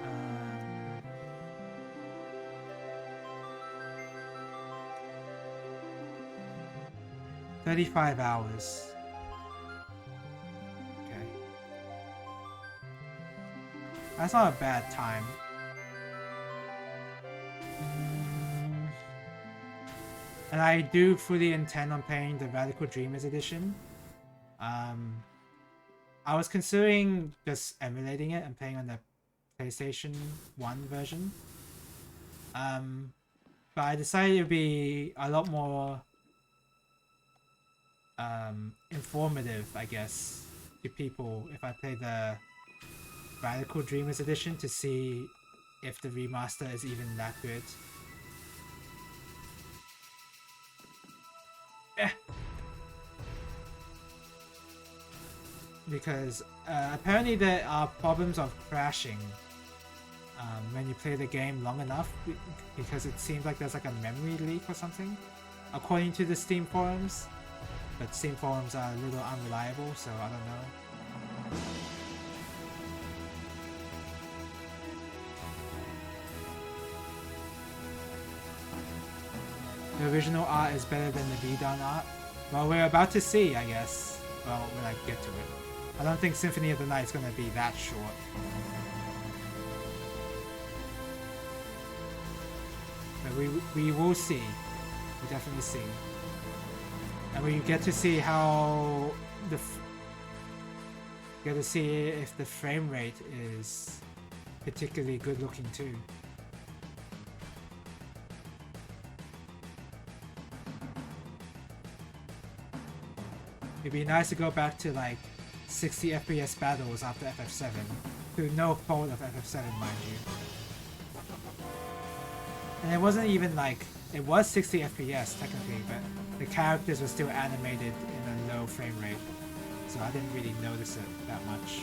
35 hours. Okay. That's not a bad time. And I do fully intend on playing the Radical Dreamers edition. I was considering just emulating it and playing on the PlayStation 1 version. But I decided it would be a lot more informative, I guess, to people if I play the Radical Dreamers edition to see if the remaster is even that good. Because apparently there are problems of crashing when you play the game long enough, because it seems like there's like a memory leak or something, according to the Steam forums. But Steam forums are a little unreliable, so I don't know. The original art is better than the redone art. Well, we're about to see, I guess. Well, when I get to it. I don't think Symphony of the Night is going to be that short. But we will see. We'll definitely see. And we get to see how get to see if the frame rate is particularly good looking too. It'd be nice to go back to like 60 FPS battles after FF7, through no fault of FF7, mind you. And it wasn't even like, it was 60 FPS technically, but the characters were still animated in a low frame rate, so I didn't really notice it that much.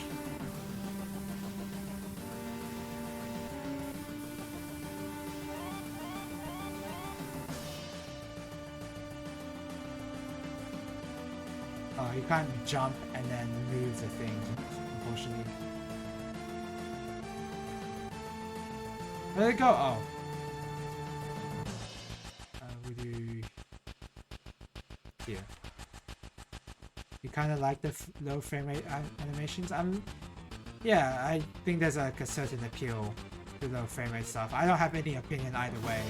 Oh, you can't jump and then move the thing, unfortunately. Where'd it go? Oh. We do... here. You kind of like the low frame rate animations? Yeah, I think there's like a certain appeal to low frame rate stuff. I don't have any opinion either way.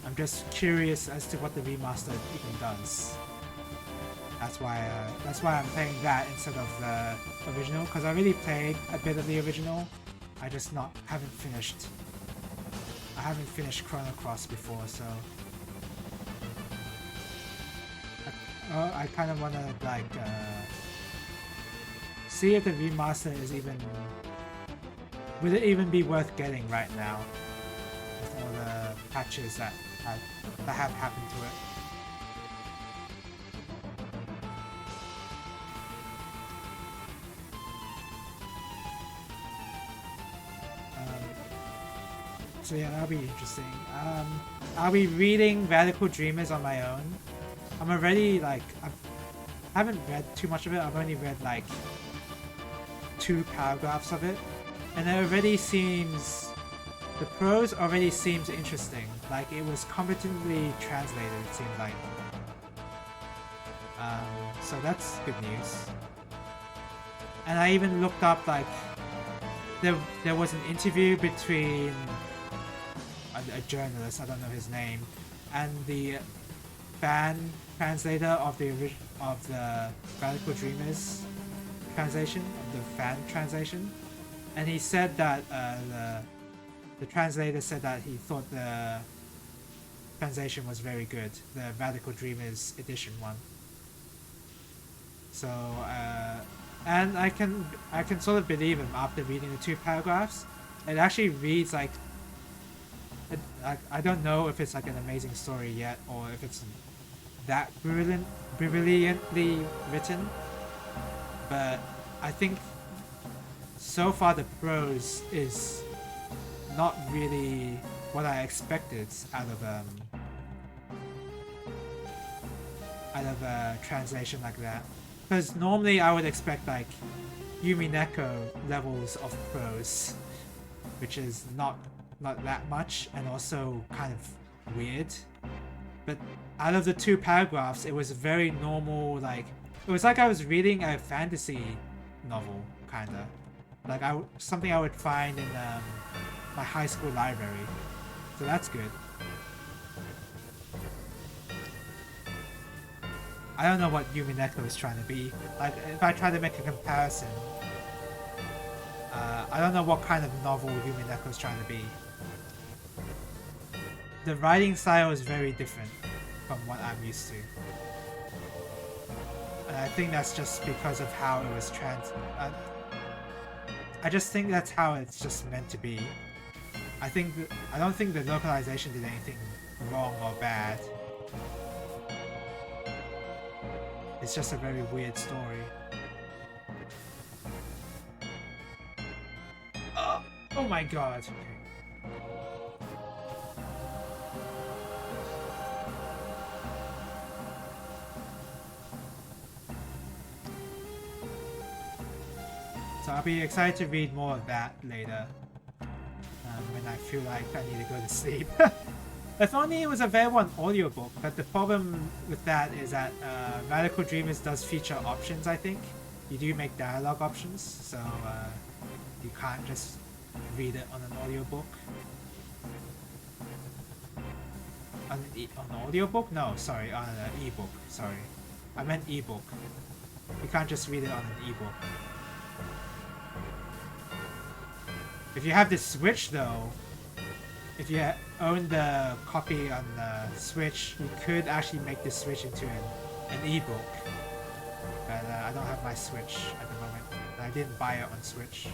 I'm just curious as to what the remaster even does. That's why I'm playing that instead of the original, because I already played a bit of the original. I just haven't finished. I haven't finished Chrono Cross before, so I kind of want to like see if the remaster is even, would it even be worth getting right now with all the patches that have happened to it. So yeah, that'll be interesting. I'll be reading Radical Dreamers on my own. I'm already like, I haven't read too much of it. I've only read like 2 paragraphs of it, and it already seems, the prose already seems interesting. Like it was competently translated, it seems like. So that's good news. And I even looked up like there was an interview between a journalist, I don't know his name, and the fan translator of the Radical Dreamers translation, of the fan translation, and he said that the translator said that he thought the translation was very good, the Radical Dreamers edition one. So and I can sort of believe him after reading the 2 paragraphs. It actually reads like, I don't know if it's like an amazing story yet, or if it's that brilliantly written, but I think so far the prose is not really what I expected out of a translation like that. Because normally I would expect like Yumineko levels of prose, which is not that much and also kind of weird. But out of the 2 paragraphs, it was very normal. Like it was like I was reading a fantasy novel, kinda. Like something I would find in my high school library. So that's good. I don't know what Yumineko is trying to be. Like, if I try to make a comparison, I don't know what kind of novel Yumineko is trying to be. The writing style is very different from what I'm used to. And I think that's just because of how it was I just think that's how it's just meant to be. I don't think the localization did anything wrong or bad. It's just a very weird story. Oh my god. Okay. So I'll be excited to read more of that later. When I feel like I need to go to sleep. If only it was available on audiobook, but the problem with that is that Radical Dreamers does feature options, I think. You do make dialogue options, so you can't just read it on an audiobook. On an audiobook? No, sorry, on an ebook, sorry. I meant ebook. You can't just read it on an ebook. If you have the Switch though, if you own the copy on the Switch, you could actually make the Switch into an ebook. But I don't have my Switch at the moment. And I didn't buy it on Switch.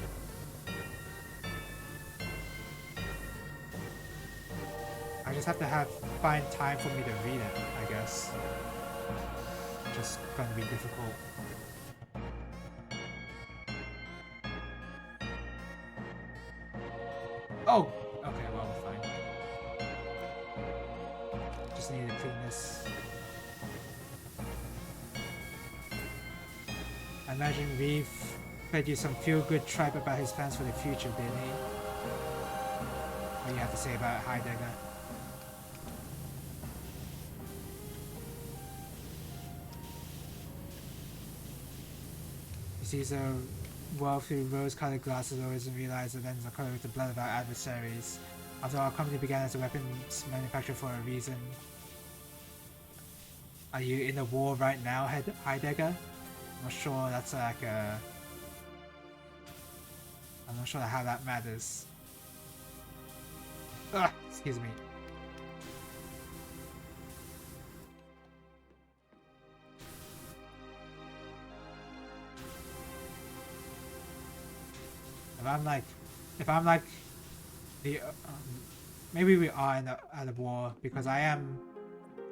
I just have to find time for me to read it, I guess. Just gonna be difficult. Oh! Okay, well, we're fine. Just need to clean this. I imagine Reeve fed you some feel-good tripe about his plans for the future, didn't he? What do you have to say about Heidegger? He sees a world through rose-colored glasses always and realizes the lens are colored with the blood of our adversaries. After our company began as a weapons manufacturer for a reason. Are you in a war right now, Heidegger? I'm not sure that's like a... I'm not sure how that matters. Ah, excuse me. If I'm like the maybe we are in at a war because I am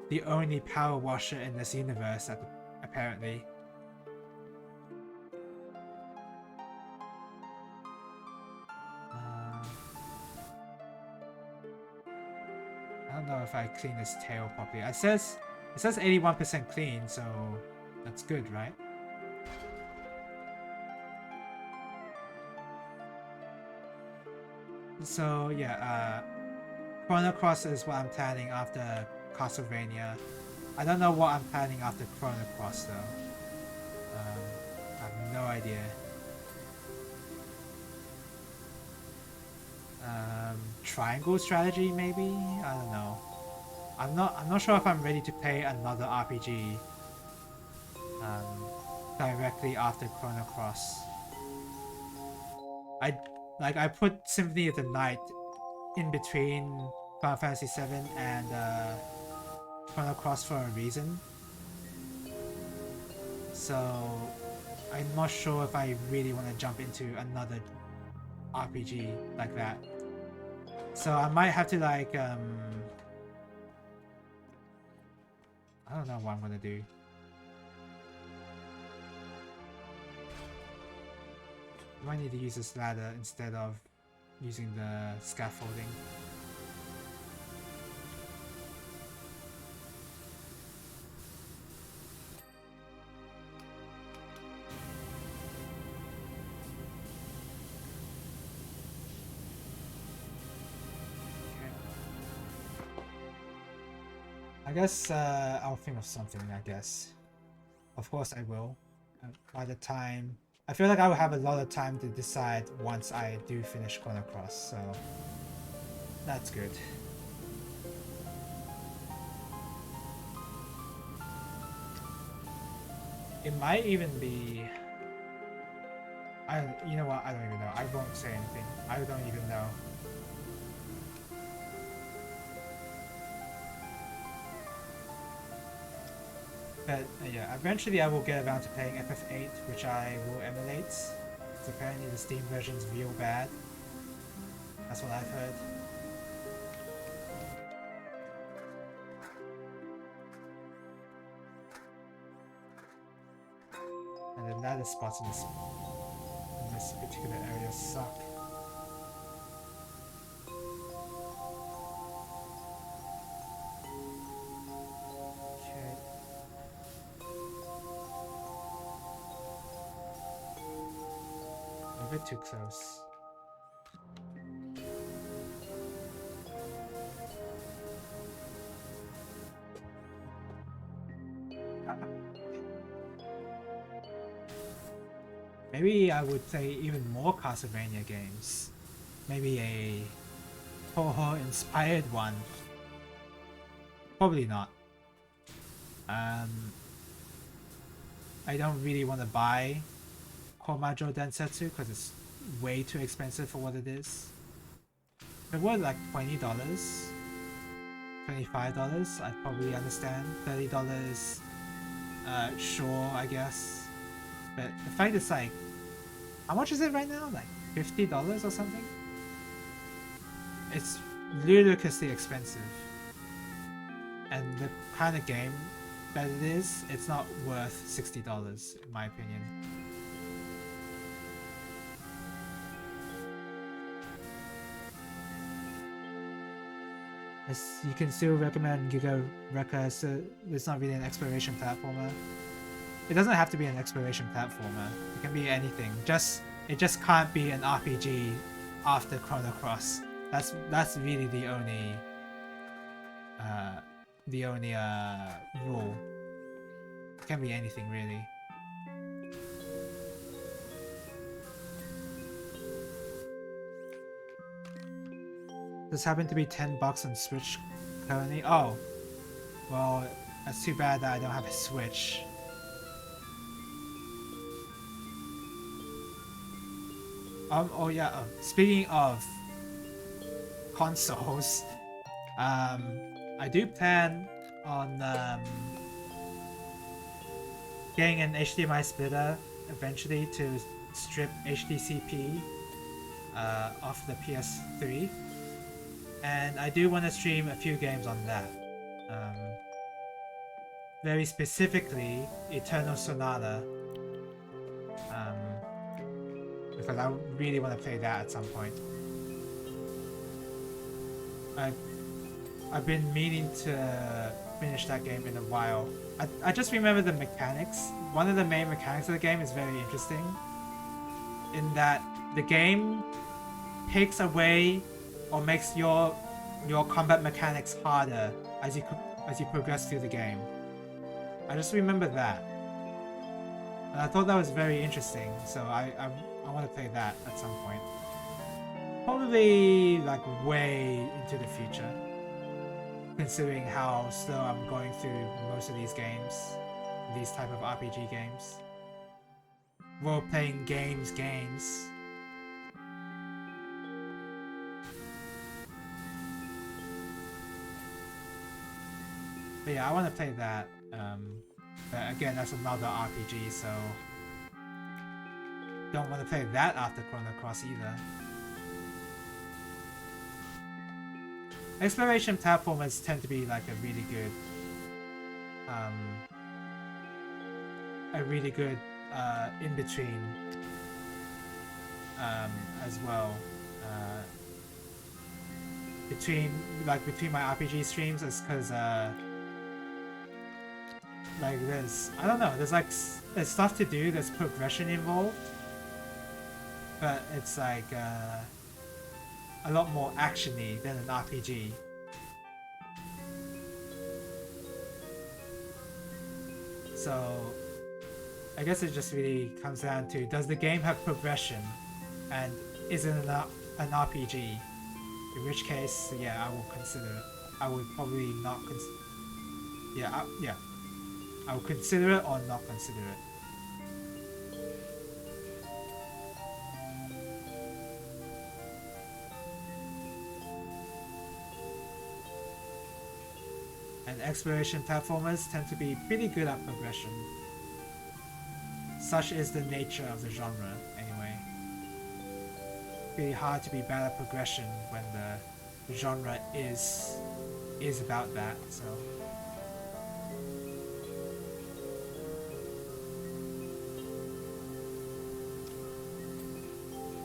the only power washer in this universe apparently. I don't know if I clean this tail properly. It says 81% clean, so that's good, right? So yeah, Chrono Cross is what I'm planning after Castlevania. I don't know what I'm planning after Chrono Cross though. I have no idea. Triangle strategy maybe? I don't know. I'm not sure if I'm ready to play another RPG directly after Chrono Cross. I put Symphony of the Night in between Final Fantasy VII and Chrono Cross for a reason. So I'm not sure if I really want to jump into another RPG like that. So I might have to like I don't know what I'm gonna do. I might need to use this ladder instead of using the scaffolding. I guess I'll think of something, I guess. Of course I will. By the time... I feel like I will have a lot of time to decide once I do finish Chrono Cross, so... That's good. It might even be... you know what? I don't even know. I won't say anything. I don't even know. But yeah, eventually I will get around to playing FF8, which I will emulate. So apparently the Steam version's real bad. That's what I've heard. And the ladder spots in this particular area suck. A bit too close. Maybe I would play even more Castlevania games. Maybe a Toho inspired one. Probably not. I don't really want to buy Komajo Densetsu because it's way too expensive for what it is. If it were like $20, $25, I'd probably understand. $30, sure, I guess. But the fact is like, how much is it right now? Like $50 or something? It's ludicrously expensive. And the kind of game that it is, it's not worth $60 in my opinion. You can still recommend Giga Rekka, so it's not really an exploration platformer. It doesn't have to be an exploration platformer. It can be anything. It just can't be an RPG after Chrono Cross. That's really the only rule. It can be anything really. This happened to be $10 on Switch currently. Oh, well, that's too bad that I don't have a Switch. Oh yeah. Speaking of consoles, I do plan on getting an HDMI splitter eventually to strip HDCP off the PS3. And I do want to stream a few games on that. Very specifically, Eternal Sonata. Because I really want to play that at some point. I've been meaning to finish that game in a while. I just remember the mechanics. One of the main mechanics of the game is very interesting. In that the game takes away or makes your combat mechanics harder as you progress through the game. I just remember that, and I thought that was very interesting. So I want to play that at some point. Probably like way into the future, considering how slow I'm going through most of these games, these type of RPG games, role-playing games. But yeah, I want to play that. But again, that's another RPG, so don't want to play that after Chrono Cross either. Exploration platformers tend to be like a really good in between as well. Between my RPG streams is because like there's I don't know, there's like there's stuff to do, there's progression involved, but it's like a lot more actiony than an RPG. So I guess it just really comes down to, does the game have progression, and is it an RPG? In which case, yeah, I will consider it. I would probably not consider. Yeah, I would consider it or not consider it. And exploration platformers tend to be pretty good at progression. Such is the nature of the genre, anyway. Pretty hard to be bad at progression when the genre is about that, so.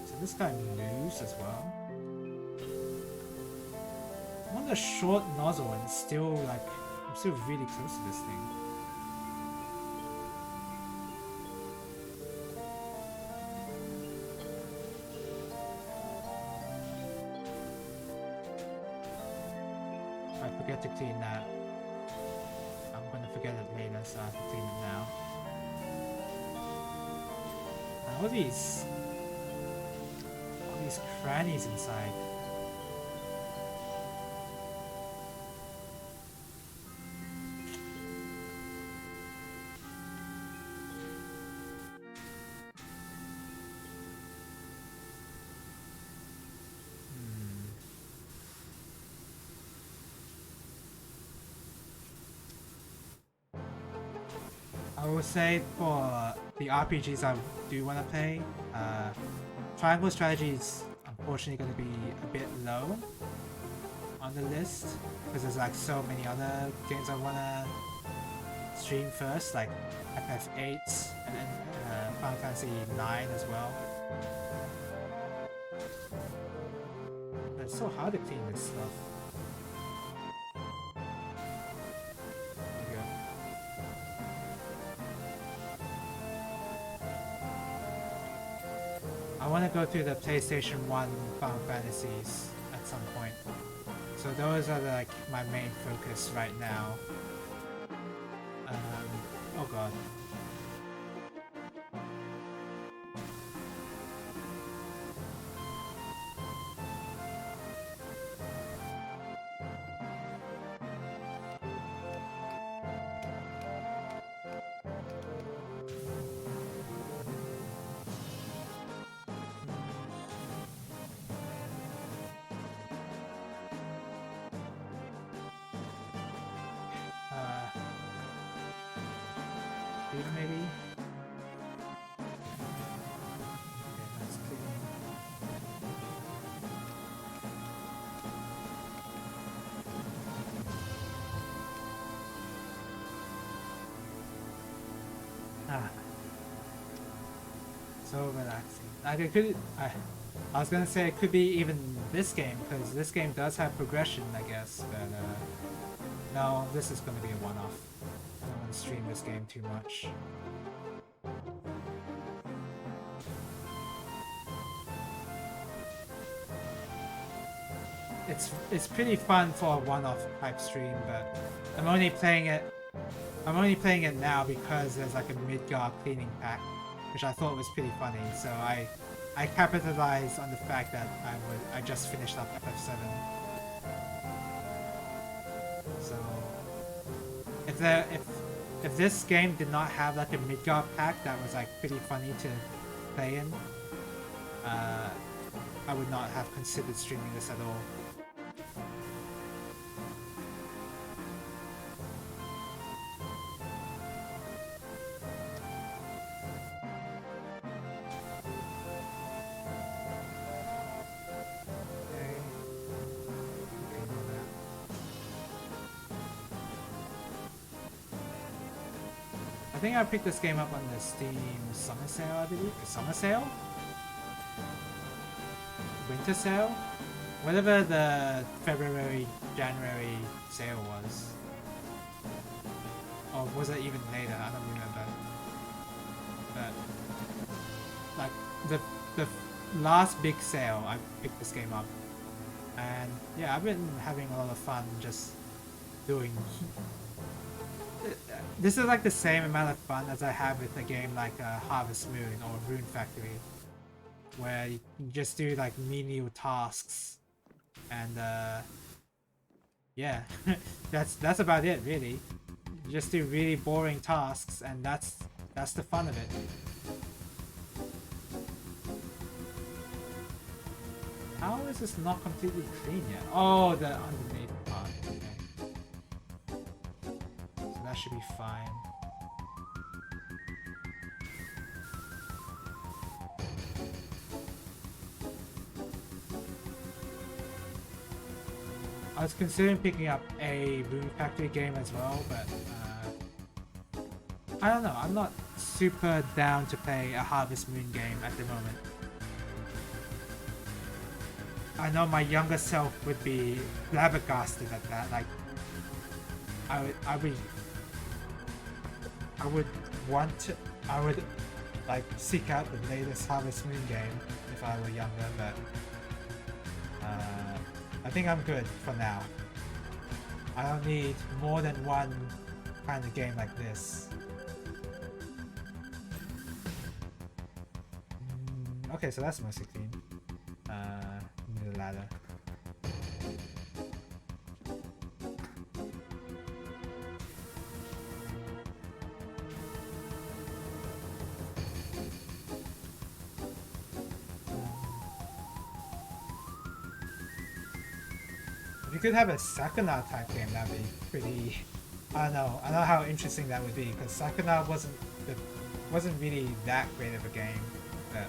So this guy moves as well. I'm on the short nozzle and still like, I'm still really close to this thing. I forget to clean that. I'm gonna forget it later, so I have to clean it now. And all these crannies inside. I would say for the RPGs I do want to play, Triangle Strategy is unfortunately going to be a bit low on the list because there's like so many other games I want to stream first, like FF8 and then Final Fantasy 9 as well. But it's so hard to clean this stuff. I want to go through the PlayStation 1 Final Fantasies at some point. So those are like my main focus right now. Oh god. Maybe? Okay, that's clean. So relaxing. Like it could, I was gonna say it could be even this game, because this game does have progression, I guess, but no, this is gonna be a one-off. I don't want to stream this game too much. It's pretty fun for a one-off type stream, but I'm only playing it now because there's like a Midgar cleaning pack, which I thought was pretty funny. So I capitalized on the fact that I just finished up FF7. So if this game did not have like a Midgar pack that was like pretty funny to play in, I would not have considered streaming this at all. I think I picked this game up on the Steam Summer Sale, I believe. Summer Sale? winter sale, whatever the February, January sale was. Or was it even later? I don't remember. But like the last big sale, I picked this game up, and yeah, I've been having a lot of fun just doing. This is like the same amount of fun as I have with a game like Harvest Moon or Rune Factory, where you just do like menial tasks, and yeah, that's about it really. You just do really boring tasks, and that's the fun of it. How is this not completely clean yet? Oh, the underneath part. Okay. So that should be fine. I was considering picking up a Rune Factory game as well, but I don't know. I'm not super down to play a Harvest Moon game at the moment. I know my younger self would be flabbergasted at that. Like, I would like seek out the latest Harvest Moon game if I were younger, but I think I'm good for now. I don't need more than one kind of game like this. Okay, so that's mostly clean. Need a ladder. If you could have a Sakuna type game, that'd be pretty. I don't know how interesting that would be, because Sakuna wasn't really that great of a game, but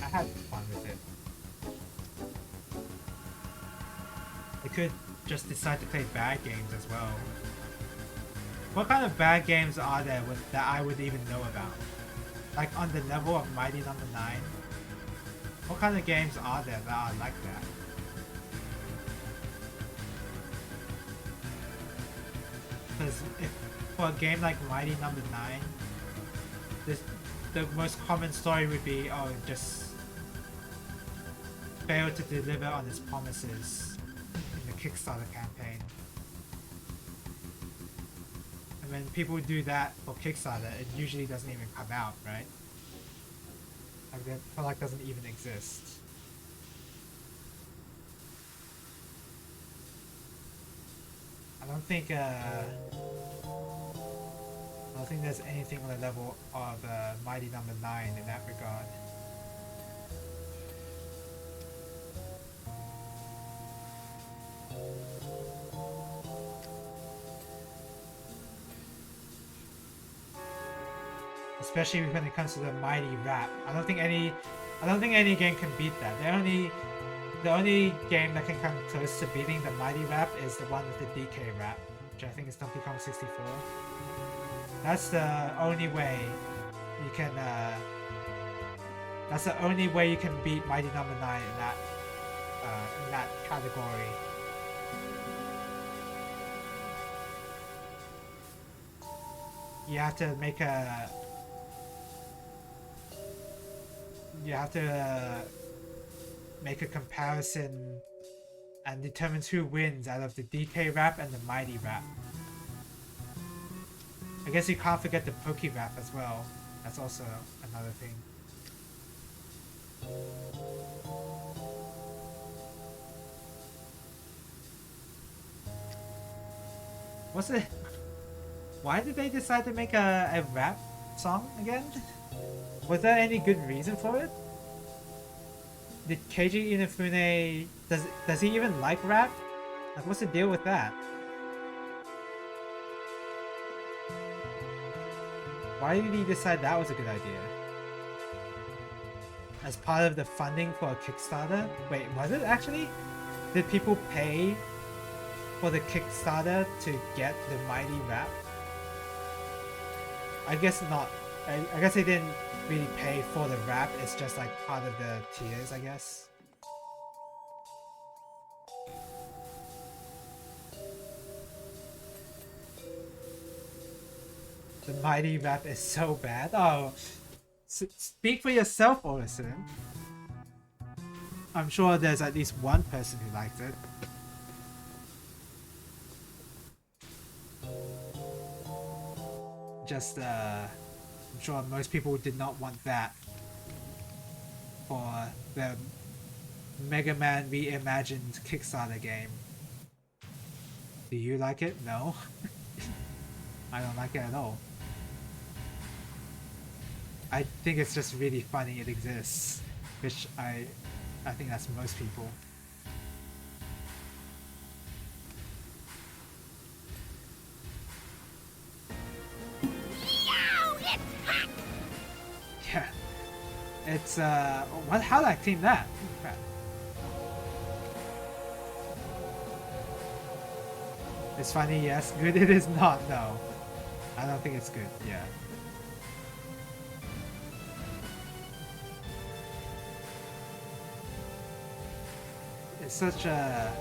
I had fun with it. They could just decide to play bad games as well. What kind of bad games are there that I would even know about? Like on the level of Mighty Number 9? What kind of games are there that are like that? Because for a game like Mighty Number 9, the most common story would be, oh, just failed to deliver on its promises in the Kickstarter campaign. And when people do that for Kickstarter, it usually doesn't even come out, right? Like the product doesn't even exist. I don't think there's anything on the level of Mighty Number 9 in that regard. Especially when it comes to the mighty rap. I don't think any game can beat that. The only game that can come close to beating the mighty rap is the one with the DK rap, which I think is Donkey Kong 64. That's the only way you can beat Mighty Number 9 in that category. You have to make a comparison and determine who wins out of the DK rap and the mighty rap. I guess you can't forget the Poke rap as well. That's also another thing. What's it? Why did they decide to make a rap song again? Was there any good reason for it? Did Keiji Inafune... Does he even like rap? Like, what's the deal with that? Why did he decide that was a good idea? As part of the funding for a Kickstarter? Wait, was it actually? Did people pay for the Kickstarter to get the mighty rap? I guess not. I guess they didn't really pay for the rap. It's just like part of the tiers, I guess. The mighty rap is so bad. Oh, speak for yourself, Orison. I'm sure there's at least one person who liked it. Just, I'm sure most people did not want that for the Mega Man Reimagined Kickstarter game. Do you like it? No. I don't like it at all. I think it's just really funny it exists, which I think that's most people. Yeah. It's what? How did I clean that? Crap. It's funny, yes. Good it is not, no. I don't think it's good, yeah. It's such a...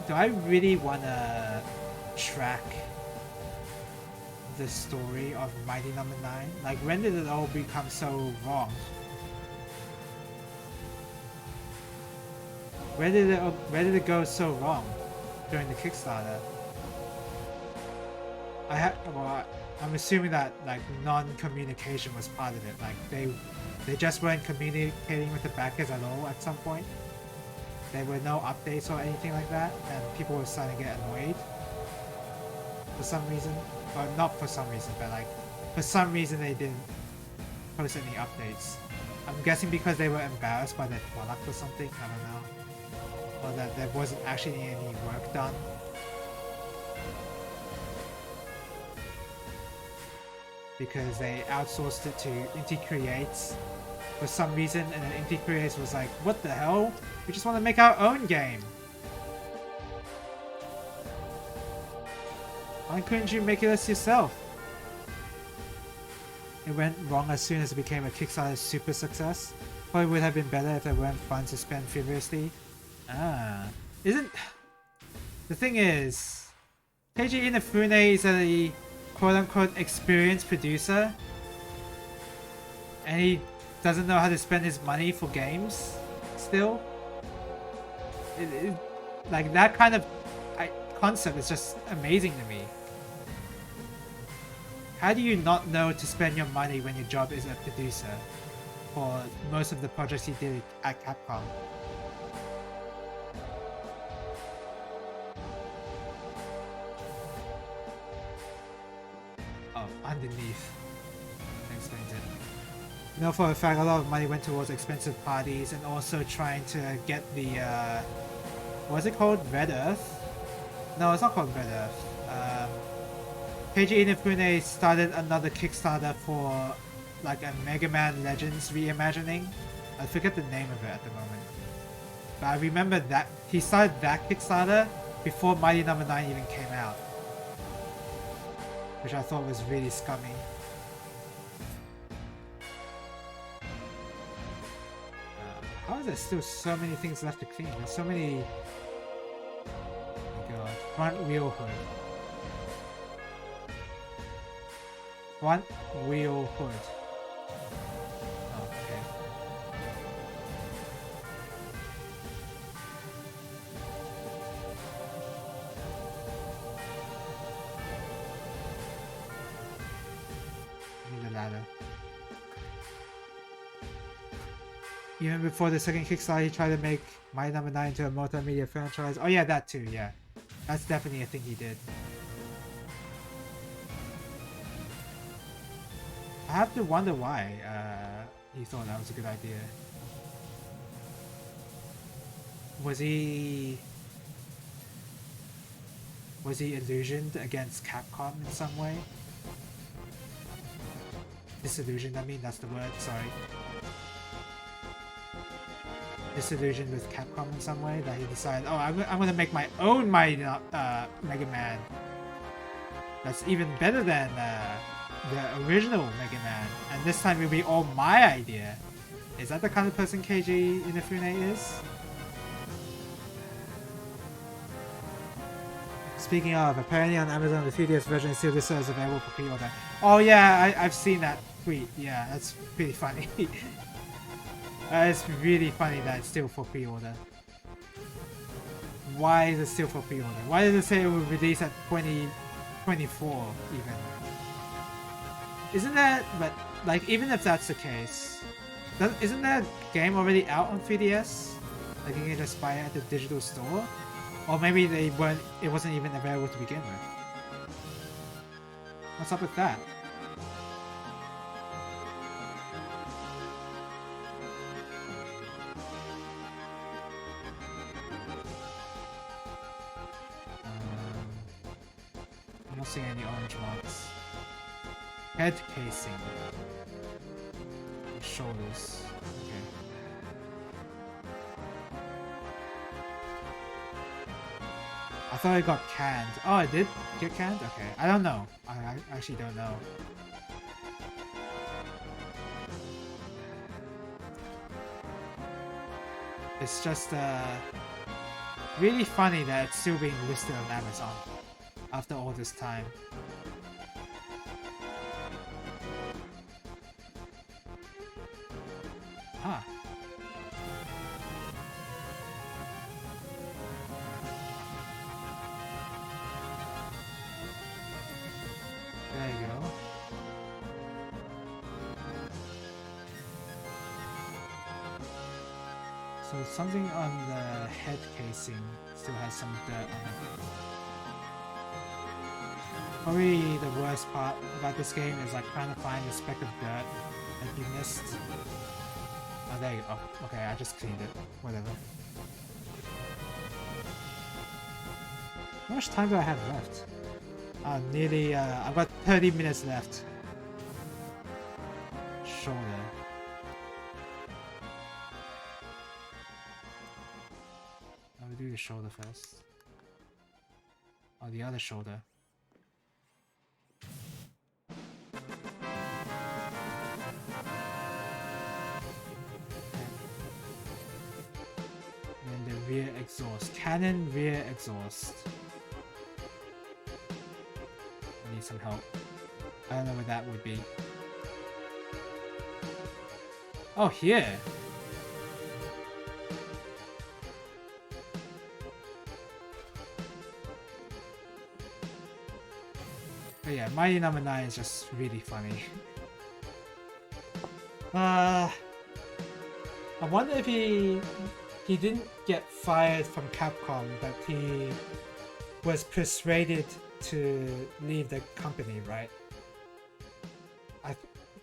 do I really want to track the story of Mighty Number 9? Like, when did it all become so wrong? Where did it go so wrong during the Kickstarter? Well, I'm assuming that like non-communication was part of it. Like they just weren't communicating with the backers at all at some point. There were no updates or anything like that, and people were starting to get annoyed for some reason. Or not for some reason, but like for some reason they didn't post any updates. I'm guessing because they were embarrassed by their product or something. I don't know. Or that there wasn't actually any work done. Because they outsourced it to Inti Creates for some reason, and then Inti Creates was like, what the hell? We just want to make our own game. Why couldn't you make it yourself? It went wrong as soon as it became a Kickstarter super success. Probably would have been better if there weren't funds to spend frivolously. Isn't... The thing is... Keiji Inafune is a quote-unquote experienced producer. And he doesn't know how to spend his money for games, still. Like, that kind of concept is just amazing to me. How do you not know to spend your money when your job is a producer for most of the projects he did at Capcom? Oh, underneath. That explains it. You know, for a fact, a lot of money went towards expensive parties and also trying to get the, what's it called? Red Earth? No, it's not called Red Earth. Keiji Inafune started another Kickstarter for like a Mega Man Legends reimagining. I forget the name of it at the moment. But I remember that he started that Kickstarter before Mighty Number 9 even came out. Which I thought was really scummy. How is there still so many things left to clean? There's so many... Oh my god. Front wheel hood. Front wheel hood. Oh, okay. Need the ladder. Even before the second Kickstarter, he tried to make Mighty Number 9 into a multimedia franchise. Oh yeah, that too, yeah. That's definitely a thing he did. I have to wonder why he thought that was a good idea. Was he illusioned against Capcom in some way? Disillusioned, I mean, that's the word, sorry. Disillusioned with Capcom in some way, that he decided, oh, I'm gonna make my own Mega Man. That's even better than the original Mega Man, and this time it'll be all my idea. Is that the kind of person Keiji Inafune is? Speaking of, apparently on Amazon the 3DS version still listed as available for pre-order. Oh yeah, I've seen that tweet. Yeah, that's pretty funny. It's really funny that it's still for pre-order. Why is it still for pre-order? Why did it say it will release at 2024 even? Isn't that, but like even if that's the case, isn't that game already out on 3DS? Like you can just buy it at the digital store? Or maybe it wasn't even available to begin with. What's up with that? I'm not seeing any orange marks. Head casing. Shoulders. Okay. I thought it got canned. Oh, it did get canned? Okay. I don't know. I actually don't know. It's just really funny that it's still being listed on Amazon after all this time. Huh. There you go. So something on the head casing still has some dirt on it. Probably the worst part about this game is like trying to find the speck of dirt that you missed. Oh, there you go. Oh, okay, I just cleaned it. Whatever. How much time do I have left? Nearly, I've got 30 minutes left. Shoulder. I'll do the shoulder first. Oh, the other shoulder. And the rear exhaust. Cannon rear exhaust. I need some help. I don't know what that would be. Oh, here! But yeah, Mighty Number 9 is just really funny. I wonder if he didn't get fired from Capcom, but he was persuaded to leave the company, right?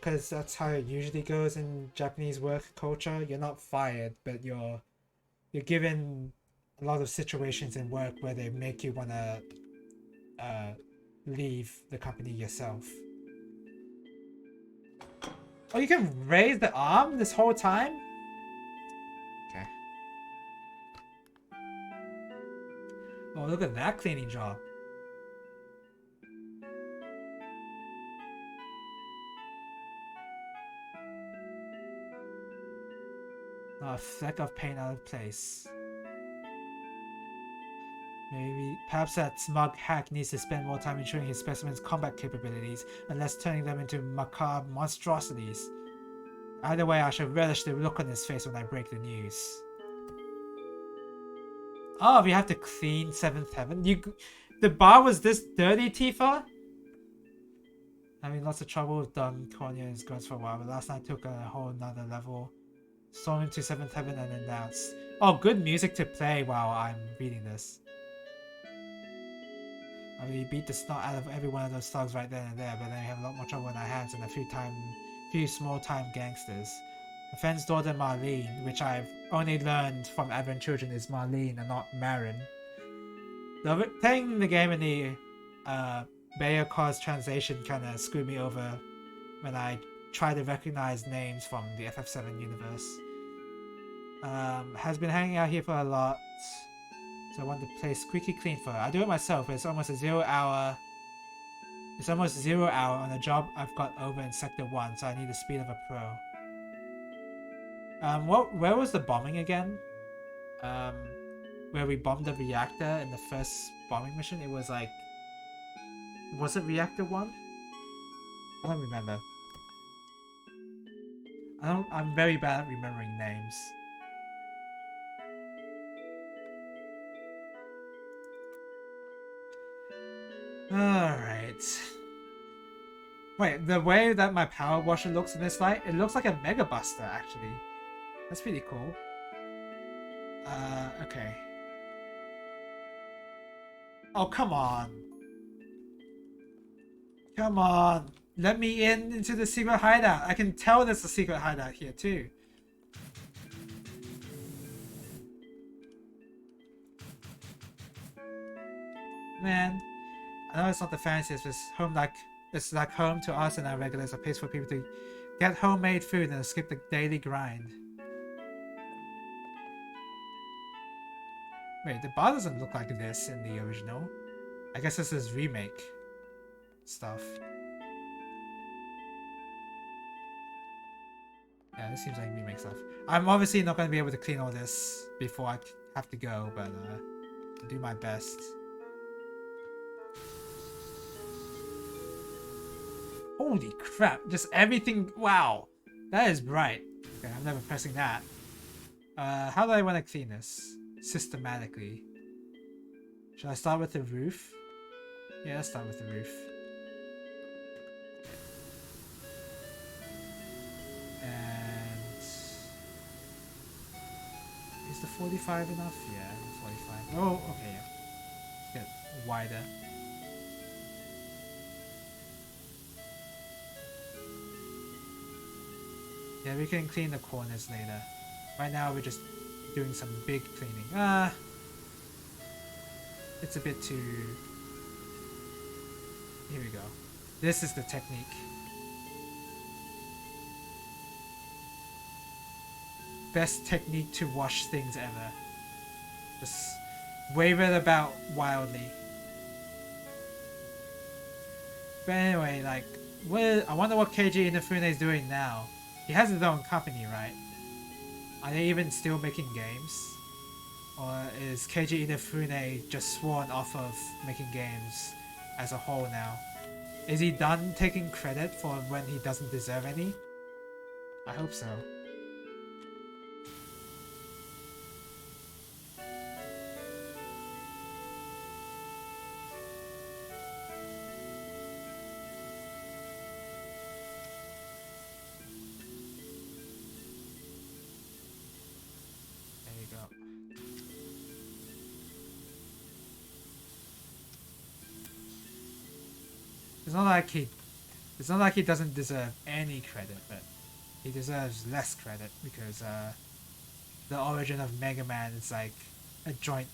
Because that's how it usually goes in Japanese work culture. You're not fired, but you're given a lot of situations in work where they make you wanna leave the company yourself. Oh, you can raise the arm this whole time? Okay. Oh, look at that cleaning job. A fleck of paint out of place. Perhaps that smug hack needs to spend more time ensuring his specimen's combat capabilities and less turning them into macabre monstrosities. Either way, I shall relish the look on his face when I break the news. Oh, we have to clean 7th Heaven? The bar was this dirty, Tifa? Having lots of trouble with Cornea and his guns for a while, but last night took a whole nother level. Stormed into 7th Heaven and announced. Oh, good music to play while I'm reading this. I mean, we beat the snot out of every one of those thugs right then and there, but then we have a lot more trouble in our hands and a few small-time gangsters. My friend's daughter Marlene, which I've only learned from Aberrant Children is Marlene and not Marin. Playing the game in the Bayer Cause translation kind of screwed me over when I try to recognize names from the FF7 universe. Has been hanging out here for a lot, so I want the place squeaky clean for her. I do it myself, but it's almost 0 hour. It's almost 0 hour on a job I've got over in Sector 1, so I need the speed of a pro. Where was the bombing again? where we bombed the reactor in the first bombing mission. It was like, was it reactor 1? I don't remember. I'm very bad at remembering names. Alright. Wait, the way that my power washer looks in this light, it looks like a Mega Buster actually. That's pretty cool. Okay. Oh, come on. Come on. Let me into the secret hideout. I can tell there's a secret hideout here too. Man, I know it's not the fanciest, but it's like home to us and our regulars, a place for people to get homemade food and skip the daily grind. Wait, the bar doesn't look like this in the original. I guess this is remake stuff. Yeah, this seems like remake stuff. I'm obviously not going to be able to clean all this before I have to go, but I'll do my best. Holy crap, just everything, wow. That is bright. Okay, I'm never pressing that. How do I want to clean this? Systematically. Should I start with the roof? Yeah, let's start with the roof. And is the 45 enough? Yeah, 45. Oh, okay, yeah. Get wider. Yeah, we can clean the corners later. Right now we're just doing some big cleaning. It's a bit too... Here we go. This is the technique. Best technique to wash things ever. Just wave it about wildly. But anyway, like, I wonder what KG Inafune is doing now. He has his own company, right? Are they even still making games? Or is KG Inafune just sworn off of making games as a whole now? Is he done taking credit for when he doesn't deserve any? I hope so. It's not like he doesn't deserve any credit, but he deserves less credit because the origin of Mega Man is like a joint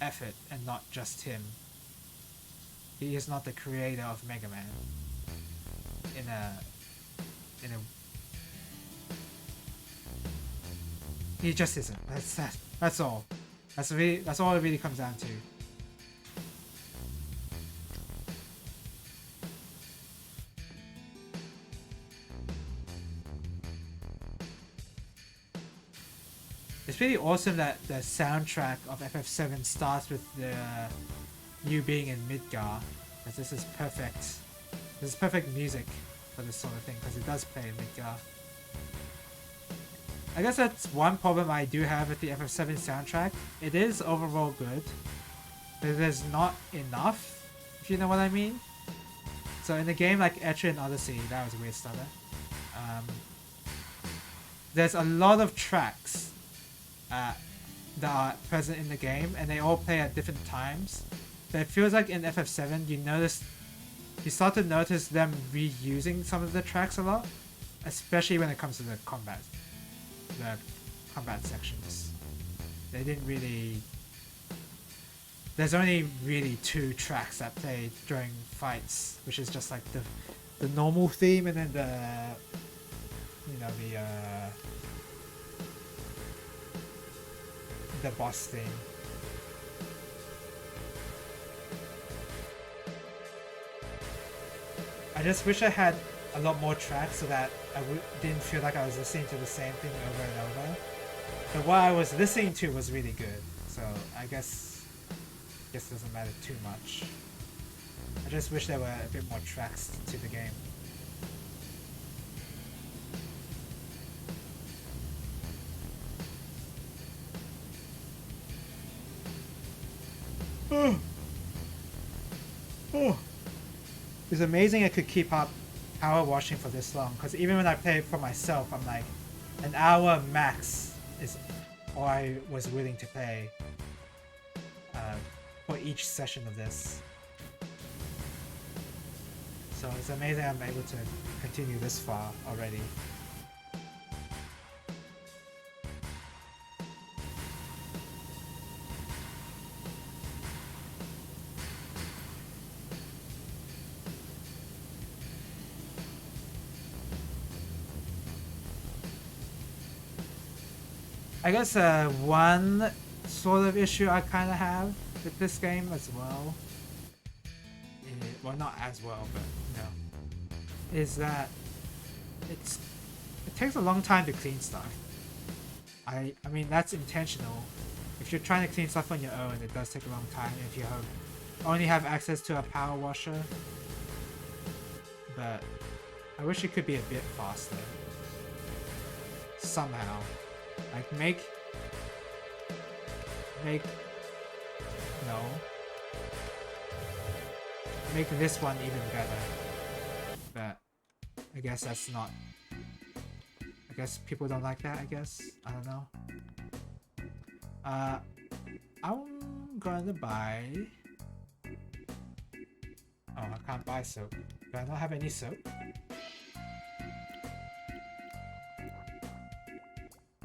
effort and not just him. He is not the creator of Mega Man. He just isn't. That's all. That's all it really comes down to. It's pretty awesome that the soundtrack of FF7 starts with you being in Midgar, because this is perfect. This is perfect music for this sort of thing, because it does play in Midgar. I guess that's one problem I do have with the FF7 soundtrack. It is overall good, but there's not enough, if you know what I mean. So in a game like Etra and Odyssey, that was a weird stutter. There's a lot of tracks that are present in the game, and they all play at different times. But it feels like in FF7 you start to notice them reusing some of the tracks a lot, especially when it comes to the combat sections. They didn't really... There's only really 2 tracks that play during fights, which is just like the normal theme and then the boss theme. I just wish I had a lot more tracks so that I didn't feel like I was listening to the same thing over and over. But what I was listening to was really good, so I guess it doesn't matter too much. I just wish there were a bit more tracks to the game. It's amazing I could keep up power washing for this long, because even when I play it for myself, I'm like, an hour max is all I was willing to play for each session of this. So it's amazing I'm able to continue this far already. I guess one sort of issue I kind of have with this game as well, well, not as well, but no, is that it takes a long time to clean stuff. I mean, that's intentional. If you're trying to clean stuff on your own, it does take a long time if you only have access to a power washer. But I wish it could be a bit faster. Somehow. Like make this one even better. But I guess that's not, I guess people don't like that, I guess. I don't know. I'm gonna buy, oh, I can't buy soap. Do I not have any soap?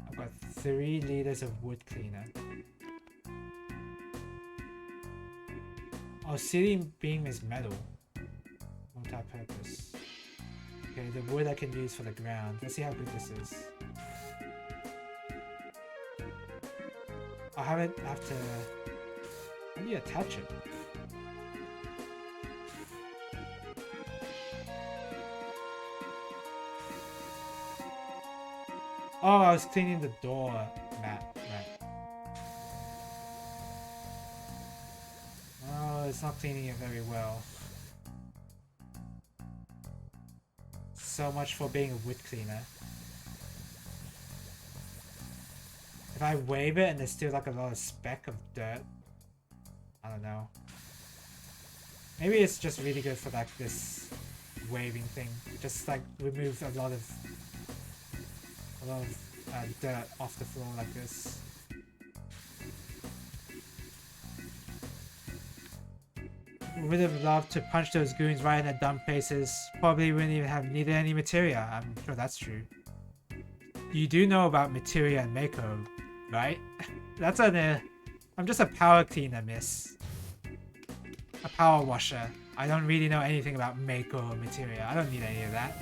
I've got 3 liters of wood cleaner. Oh, ceiling beam is metal. Multi-purpose. Okay, the wood I can use for the ground. Let's see how good this is. I have to... How do you attach it? Oh, I was cleaning the door mat. Right. Oh, it's not cleaning it very well. So much for being a wood cleaner. If I wave it and there's still like a lot of speck of dirt, I don't know. Maybe it's just really good for like this waving thing. Just like remove a lot of dirt off the floor like this. Would have loved to punch those goons right in their dumb faces. Probably wouldn't even have needed any materia. I'm sure that's true. You do know about materia and Mako, right? That's I'm just a power cleaner, miss. A power washer. I don't really know anything about Mako or materia. I don't need any of that.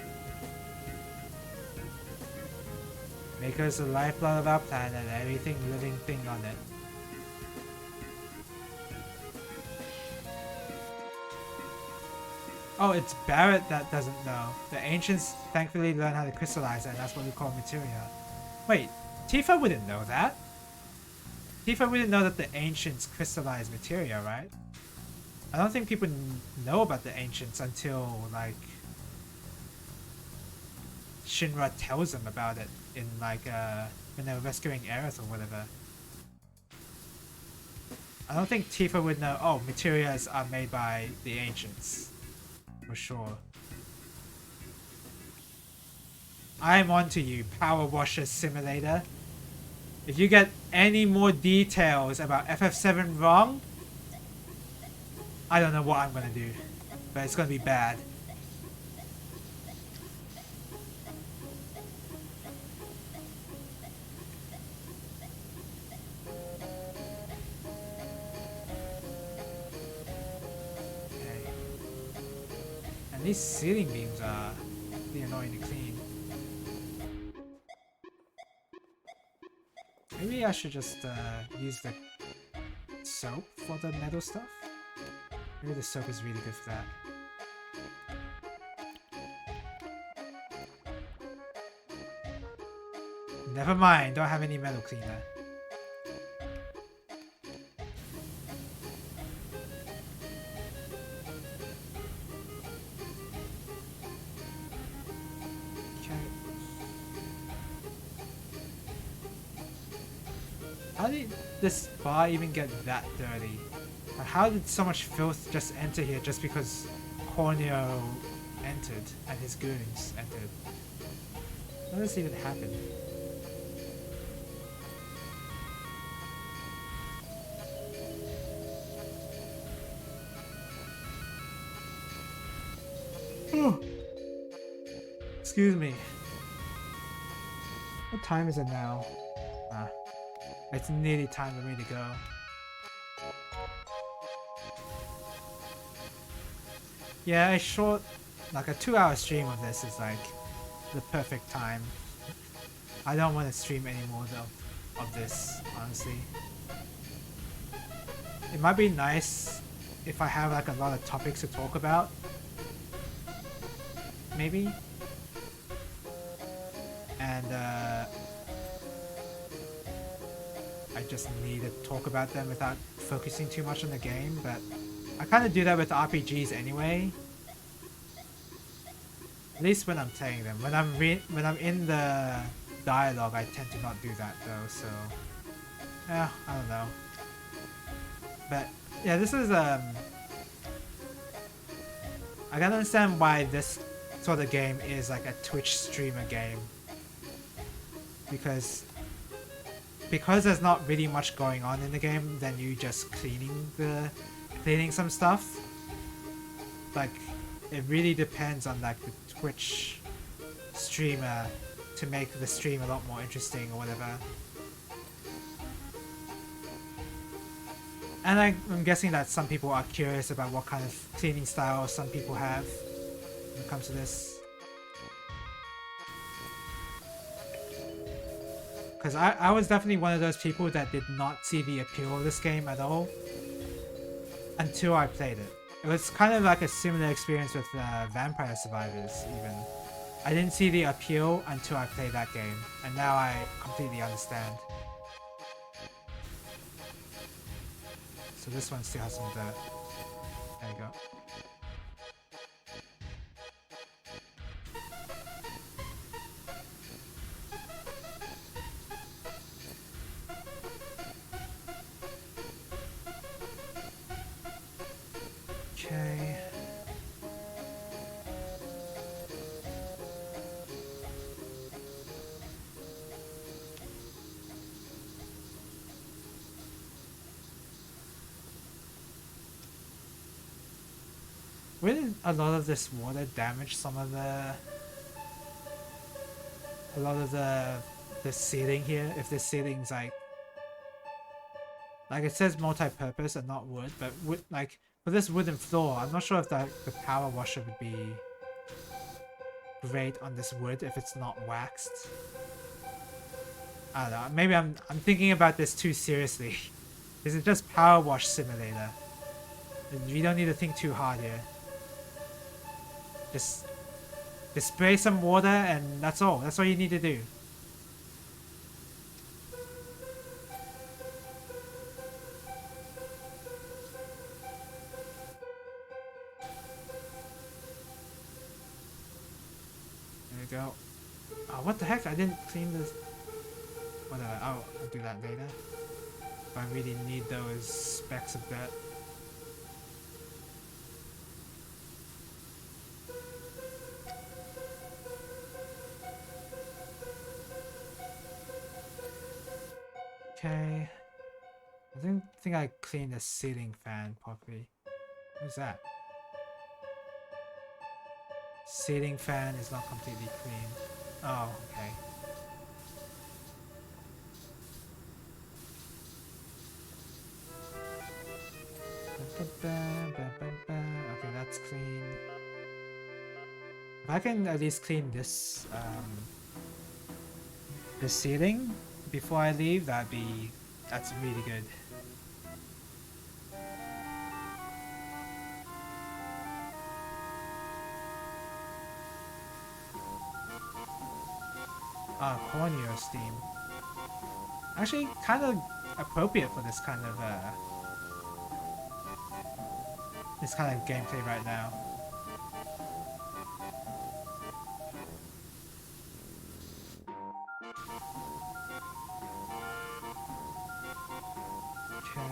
Mako is the lifeblood of our planet, everything living thing on it. Oh, it's Barrett that doesn't know. The ancients thankfully learned how to crystallize it, and that's what we call materia. Wait, Tifa wouldn't know that. Tifa wouldn't know that the ancients crystallized materia, right? I don't think people know about the ancients until, like, Shinra tells them about it in, like, when they're rescuing Aerith or whatever. I don't think Tifa would know, oh, materias are made by the ancients. For sure. I'm onto you, Power Washer Simulator. If you get any more details about FF7 wrong, I don't know what I'm gonna do, but it's gonna be bad. And these ceiling beams are really annoying to clean. Maybe I should just use the soap for the metal stuff? Maybe the soap is really good for that. never mind. Don't have any metal cleaner. How did this bar even get that dirty? How did so much filth just enter here just because Corneo entered and his goons entered? How does this even happen? Excuse me. What time is it now? It's nearly time for me to go. Yeah, a short, like a 2-hour stream of this is like the perfect time. I don't want to stream any more though of this, honestly. It might be nice if I have like a lot of topics to talk about. Maybe. And I just need to talk about them without focusing too much on the game, but I kind of do that with RPGs anyway. At least when I'm playing them. When I'm in the dialogue, I tend to not do that though. So yeah, I don't know. But yeah, this is I can understand why this sort of game is like a Twitch streamer game, because there's not really much going on in the game than you just cleaning some stuff. Like, it really depends on like the Twitch streamer to make the stream a lot more interesting or whatever. And I'm guessing that some people are curious about what kind of cleaning style some people have when it comes to this. Because I was definitely one of those people that did not see the appeal of this game at all until I played it. It was kind of like a similar experience with Vampire Survivors even. I didn't see the appeal until I played that game, and now I completely understand. So this one still has some dirt. There you go. Okay. Wouldn't a lot of this water damage some of the... a lot of the ceiling here? If the ceiling's like it says multi-purpose and not wood, but wood, like for this wooden floor, I'm not sure if the power washer would be great on this wood if it's not waxed. I don't know, maybe I'm thinking about this too seriously. This is just Power Wash Simulator. You don't need to think too hard here. Just spray some water and that's all. That's all you need to do. There we go. Oh, what the heck? I didn't clean this. Whatever. Oh, I'll do that later. If I really need those specks of dirt. Okay. I didn't think I cleaned the ceiling fan properly. What's that? Ceiling fan is not completely clean. Oh, okay. Okay, that's clean. If I can at least clean this the ceiling before I leave, that's really good. Corneo's theme. Actually, kind of appropriate for this kind of gameplay right now. Okay.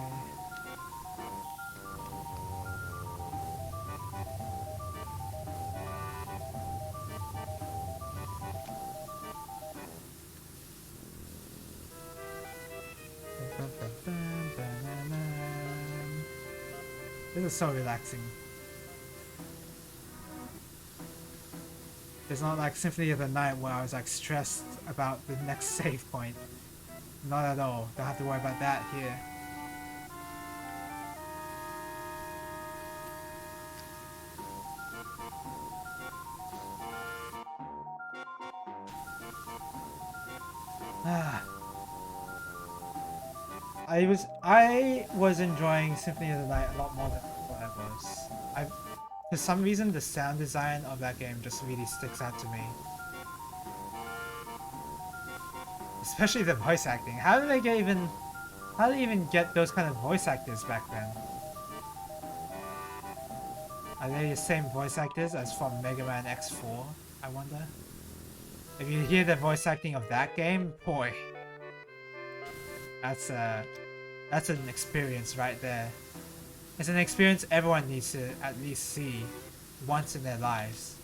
This is so relaxing. It's not like Symphony of the Night where I was like stressed about the next save point. Not at all. Don't have to worry about that here. I was enjoying Symphony of the Night a lot more than what I was. For some reason the sound design of that game just really sticks out to me. Especially the voice acting. How did they even get those kind of voice actors back then? Are they the same voice actors as from Mega Man X4, I wonder? If you hear the voice acting of that game, boy. That's an experience right there. It's an experience everyone needs to at least see once in their lives.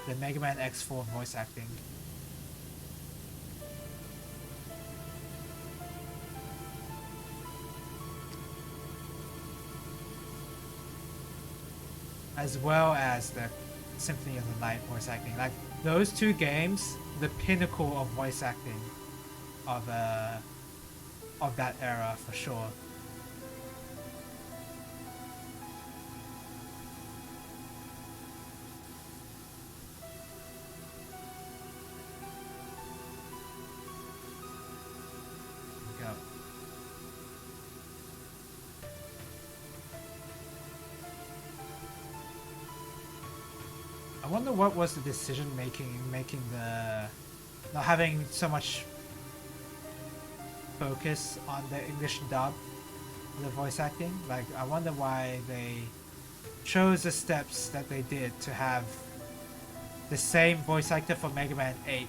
The Mega Man X4 voice acting. As well as the Symphony of the Night voice acting. Like, those two games, the pinnacle of voice acting of that era for sure. Go. I wonder what was the decision making in making the not having so much focus on the English dub, the voice acting. Like, I wonder why they chose the steps that they did to have the same voice actor for Mega Man 8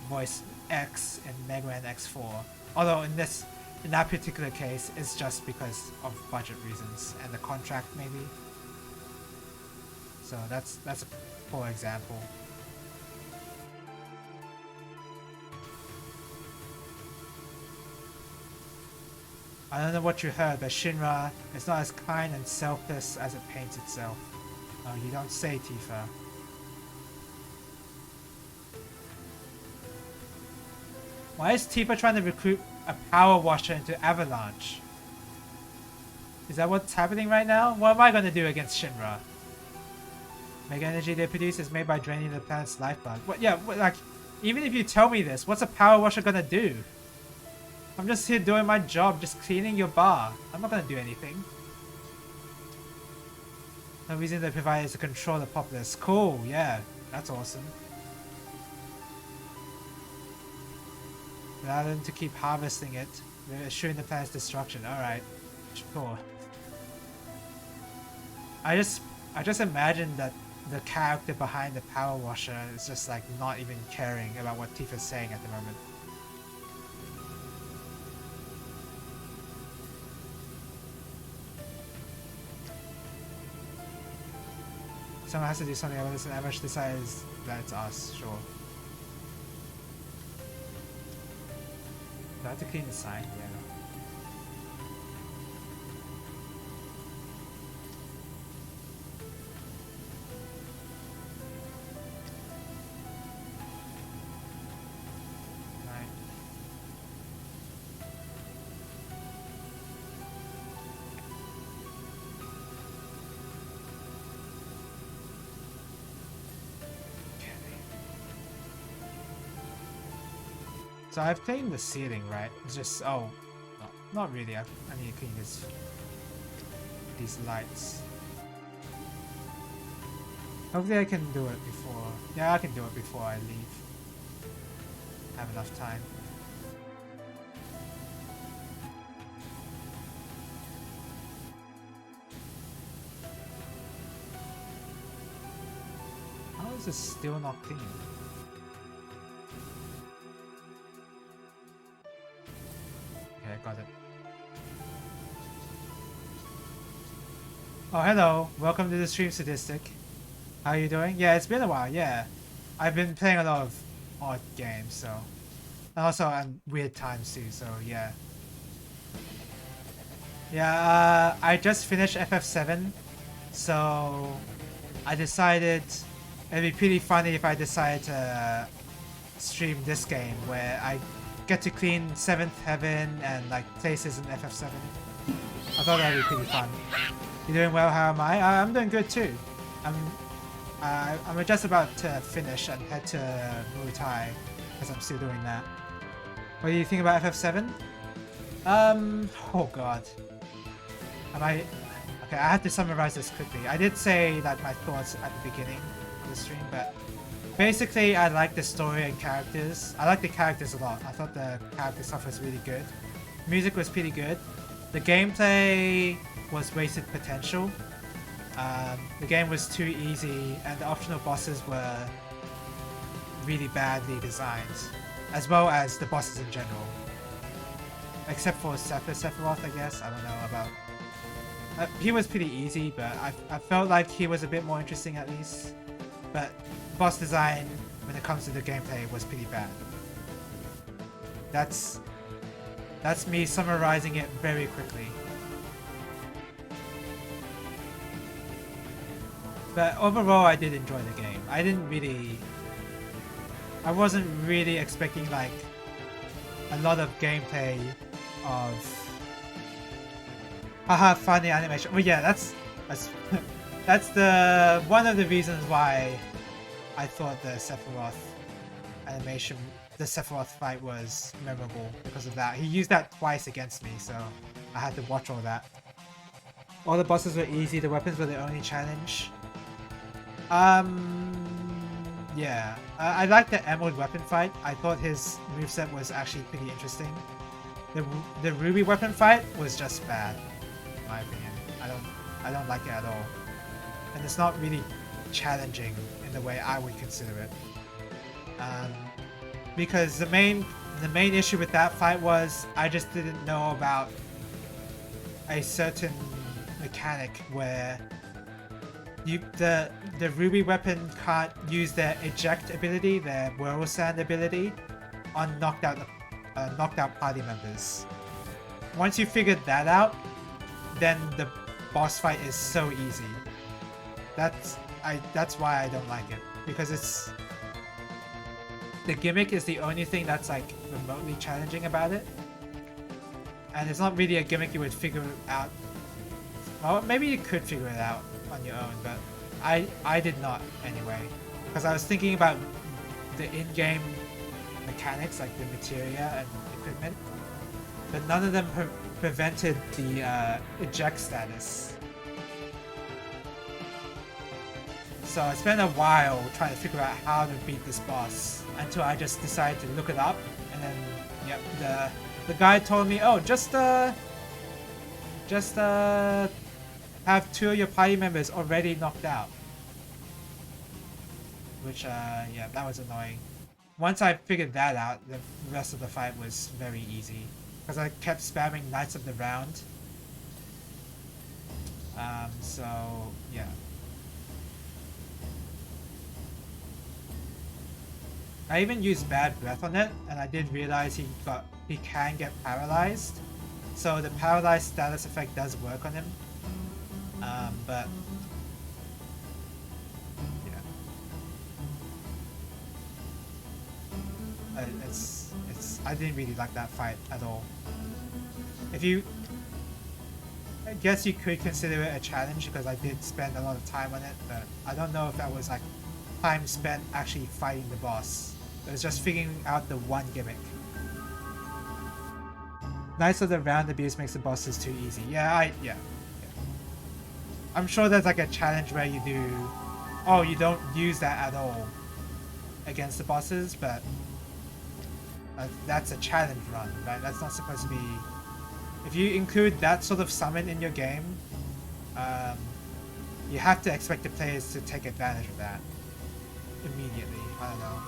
voice X in Mega Man X4. Although in that particular case, it's just because of budget reasons and the contract maybe. So that's a poor example. I don't know what you heard, but Shinra is not as kind and selfless as it paints itself. Oh, you don't say, Tifa. Why is Tifa trying to recruit a power washer into Avalanche? Is that what's happening right now? What am I going to do against Shinra? Mega energy they produce is made by draining the planet's lifeblood. What? Yeah, like, even if you tell me this, what's a power washer gonna do? I'm just here doing my job, just cleaning your bar. I'm not gonna do anything. No reason they provide is to control the populace. Cool, yeah, that's awesome. Allow them to keep harvesting it, assuring the planet's destruction. Alright, sure. I just imagine that the character behind the power washer is just like not even caring about what Tifa's saying at the moment. Someone has to do something about this, and Amash decides that it's us, sure. Do I have to clean the sign? Yeah. So I've cleaned the ceiling, right? It's just, oh, no, not really. I need to clean these lights. Hopefully I can do it before. Yeah, I can do it before I leave. have enough time. How is this still not clean? Okay, got it. Oh, hello. Welcome to the stream statistic. How are you doing? Yeah, it's been a while, yeah. I've been playing a lot of odd games, so... And also on weird times too, so yeah. Yeah, I just finished FF7, so... I decided it'd be pretty funny if I decided to stream this game, where I get to clean 7th Heaven and like places in FF7. I thought that'd be pretty fun. You doing well? How am I? I'm doing good too. I'm just about to finish and head to Muay Thai because I'm still doing that. What do you think about FF7? Oh god. Okay, I have to summarize this quickly. I did say like my thoughts at the beginning of the stream, but basically I like the story and characters. I like the characters a lot. I thought the character stuff was really good. Music was pretty good. The gameplay was wasted potential. The game was too easy and the optional bosses were really badly designed, as well as the bosses in general. Except for Sephiroth, I guess. I don't know about... he was pretty easy, but I felt like he was a bit more interesting at least. But boss design, when it comes to the gameplay, was pretty bad. That's me summarizing it very quickly. But overall, I did enjoy the game. I wasn't really expecting like a lot of gameplay of haha funny animation. Well, yeah, that's the one of the reasons why I thought the Sephiroth animation, the Sephiroth fight was memorable, because of that. He used that twice against me, so I had to watch all that. All the bosses were easy. The weapons were the only challenge. Yeah. I liked the Emerald weapon fight. I thought his moveset was actually pretty interesting. The Ruby weapon fight was just bad, in my opinion. I don't like it at all. And it's not really challenging in the way I would consider it. Because the main issue with that fight was I just didn't know about a certain mechanic where the Ruby weapon can't use their eject ability, their whirl sand ability, on knocked out party members. Once you figured that out, then the boss fight is so easy. That's why I don't like it, because it's the gimmick is the only thing that's like remotely challenging about it, and it's not really a gimmick you would figure out. Well, maybe you could figure it out on your own, but I did not anyway, because I was thinking about the in-game mechanics like the materia and equipment, but none of them prevented the eject status. So I spent a while trying to figure out how to beat this boss until I just decided to look it up, and then yep, the guy told me, oh, just have 2 of your party members already knocked out. Which yeah, that was annoying. Once I figured that out, the rest of the fight was very easy, because I kept spamming Knights of the Round. So yeah. I even used Bad Breath on it, and I did realize he can get paralyzed. So the paralyzed status effect does work on him. But yeah, I didn't really like that fight at all. I guess you could consider it a challenge, because I did spend a lot of time on it, but I don't know if that was like time spent actually fighting the boss. It was just figuring out the one gimmick. Knights of the Round abuse makes the bosses too easy. Yeah. I'm sure there's like a challenge where you do... Oh, you don't use that at all against the bosses, but That's a challenge run, right? That's not supposed to be... If you include that sort of summon in your game, you have to expect the players to take advantage of that immediately. I don't know.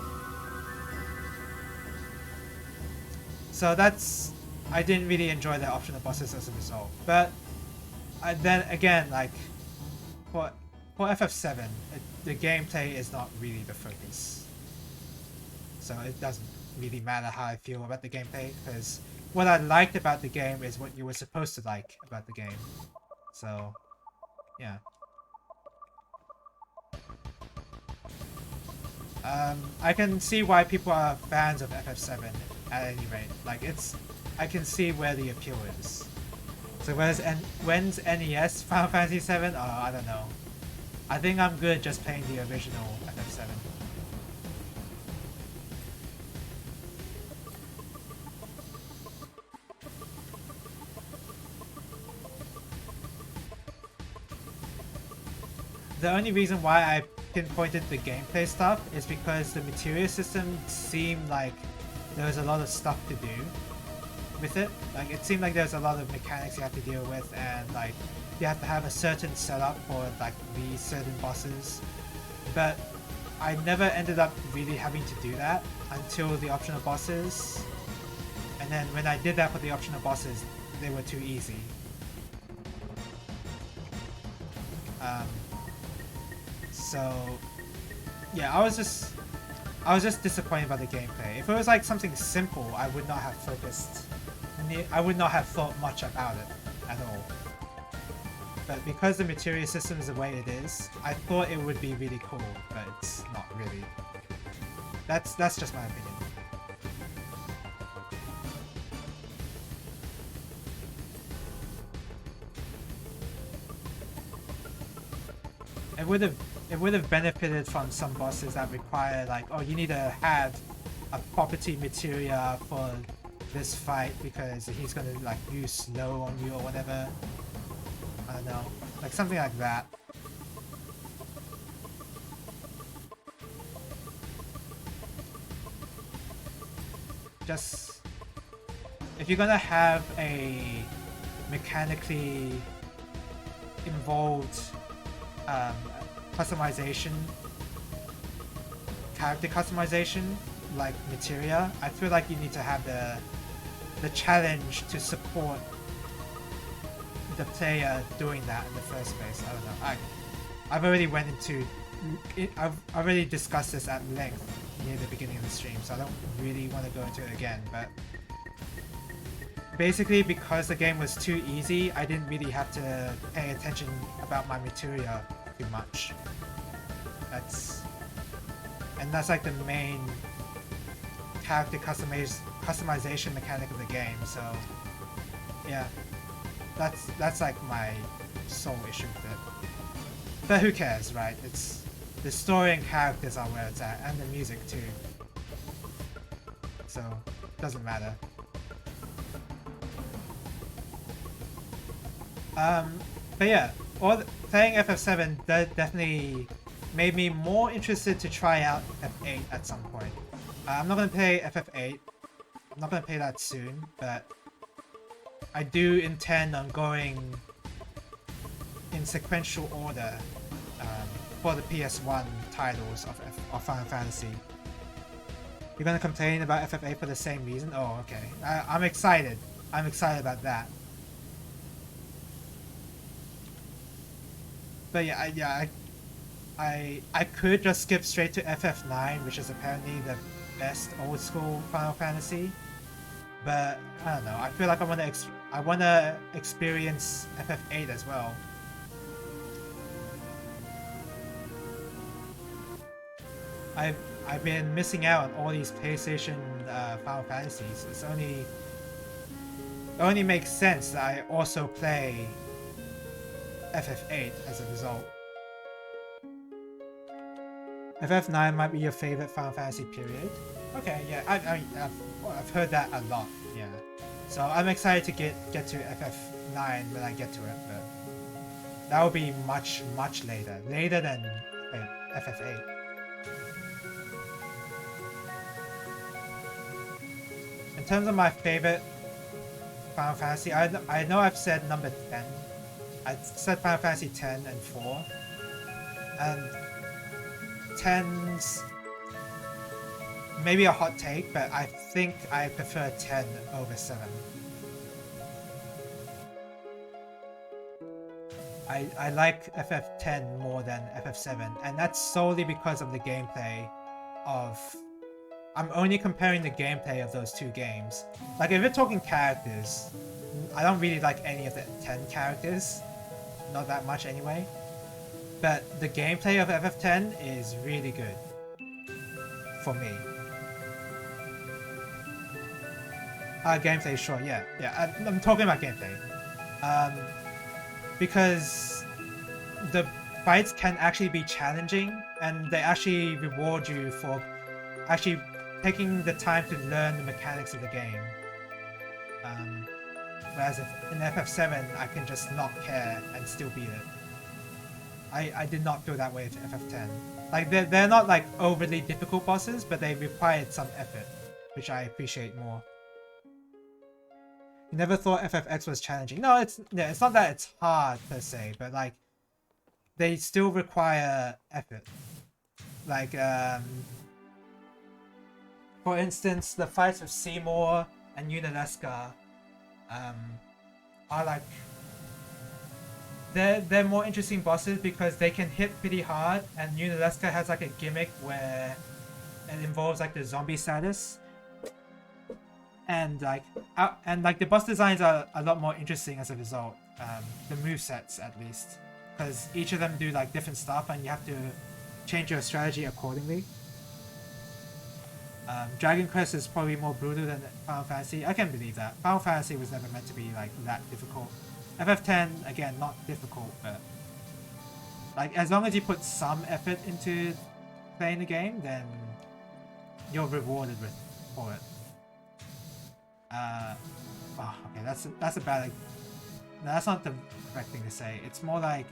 So that's... I didn't really enjoy the optional bosses as a result. But then again, like, for FF7, the gameplay is not really the focus. So it doesn't really matter how I feel about the gameplay, because what I liked about the game is what you were supposed to like about the game. So, yeah. I can see why people are fans of FF7 at any rate. Like, I can see where the appeal is. So when's NES Final Fantasy 7? Oh, I don't know. I think I'm good just playing the original FF7. The only reason why I pinpointed the gameplay stuff is because the Meteor system seemed like there was a lot of stuff to do with it. Like, it seemed like there's a lot of mechanics you have to deal with, and like you have to have a certain setup for like these certain bosses. But I never ended up really having to do that until the optional bosses. And then when I did that for the optional bosses, they were too easy. So yeah, I was just disappointed by the gameplay. If it was like something simple, I would not have focused. I would not have thought much about it at all. But because the Meteor system is the way it is, I thought it would be really cool, but it's not really. That's just my opinion. It would have benefited from some bosses that require like, oh, you need to have a property Meteor for this fight because he's gonna like use slow on you or whatever. I don't know, like something like that. Just if you're gonna have a mechanically involved customization, character customization like Meteor, I feel like you need to have the challenge to support the player doing that in the first place. I don't know. I've already went into it, I've already discussed this at length near the beginning of the stream, so I don't really want to go into it again. But basically, because the game was too easy, I didn't really have to pay attention about my Meteor too much. That's like the main character customization mechanic of the game. So yeah, that's like my sole issue with it. But who cares, right? It's the story and characters are where it's at, and the music too. So doesn't matter. But yeah, playing FF7 definitely made me more interested to try out F8 at some point. I'm not going to play FF8, I'm not going to play that soon, but I do intend on going in sequential order for the PS1 titles of Final Fantasy. You're going to complain about FF8 for the same reason? Oh, okay. I'm excited. I'm excited about that. But yeah, I could just skip straight to FF9, which is apparently the best old school Final Fantasy. But I don't know. I feel like I wanna experience FF8 as well. I've been missing out on all these PlayStation Final Fantasies. It only makes sense that I also play FF8 as a result. FF9 might be your favorite Final Fantasy period. Okay, yeah, I've heard that a lot. Yeah, so I'm excited to get to FF9 when I get to it, but that will be much later than FF8. In terms of my favorite Final Fantasy, I know I've said number 10. I said Final Fantasy 10 and 4. And 10's maybe a hot take, but I think I prefer 10 over 7. I like FF10 more than FF7, and that's solely because of the gameplay of... I'm only comparing the gameplay of those two games. Like, if we're talking characters, I don't really like any of the 10 characters. Not that much anyway. But the gameplay of FF10 is really good. For me. Gameplay, sure, yeah. I'm talking about gameplay. Because the fights can actually be challenging, and they actually reward you for actually taking the time to learn the mechanics of the game. Whereas in FF7, I can just not care and still beat it. I did not feel that way with FF10. Like, they're not like overly difficult bosses, but they required some effort, which I appreciate more. You never thought FFX was challenging. No, it's not that it's hard per se, but like they still require effort. Like for instance, the fights with Seymour and Unalesca are like they're more interesting bosses because they can hit pretty hard, and Unalesca has like a gimmick where it involves like the zombie status. And like the boss designs are a lot more interesting as a result. The movesets at least, because each of them do like different stuff, and you have to change your strategy accordingly. Dragon Quest is probably more brutal than Final Fantasy. I can believe that. Final Fantasy was never meant to be like that difficult. FF10 again, not difficult, but like as long as you put some effort into playing the game, then you're rewarded for it. Oh, okay, that's a bad... No, that's not the correct thing to say. It's more like,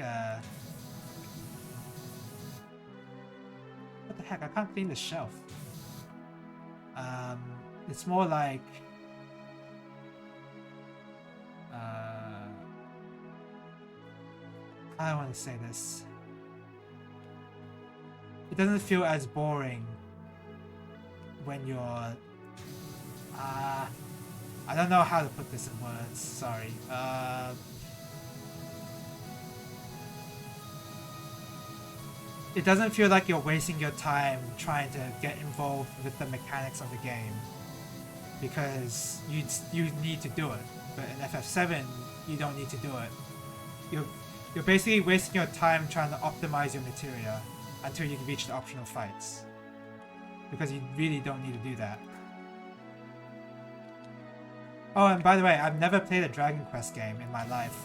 what the heck, I can't clean the shelf. It's more like... I don't want to say this. It doesn't feel as boring when you're... I don't know how to put this in words, sorry. It doesn't feel like you're wasting your time trying to get involved with the mechanics of the game, because you need to do it. But in FF7, you don't need to do it. You're basically wasting your time trying to optimize your materia until you reach the optional fights, because you really don't need to do that. Oh, and by the way, I've never played a Dragon Quest game in my life.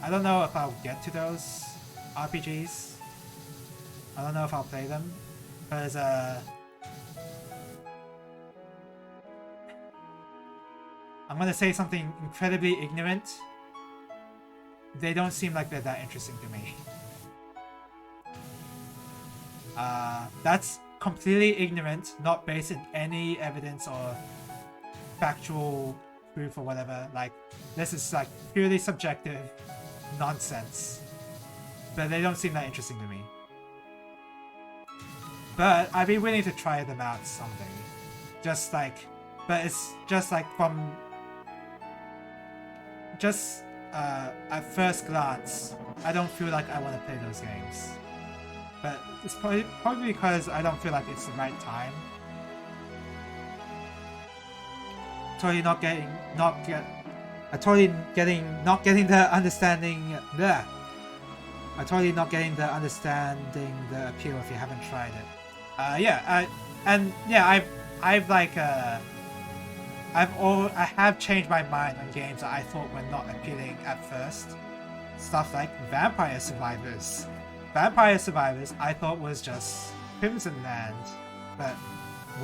I don't know if I'll get to those RPGs. I don't know if I'll play them, because I'm gonna say something incredibly ignorant. They don't seem like they're that interesting to me. That's completely ignorant, not based in any evidence or factual proof or whatever. Like, this is like purely subjective nonsense. But they don't seem that interesting to me. But I'd be willing to try them out someday. Just like, but it's just like from... Just at first glance, I don't feel like I want to play those games. But it's probably because I don't feel like it's the right time. Totally not getting the understanding. Bleh. I'm totally not getting the understanding the appeal if you haven't tried it. I have changed my mind on games that I thought were not appealing at first. Stuff like Vampire Survivors. Vampire Survivors I thought was just Crimson Land, but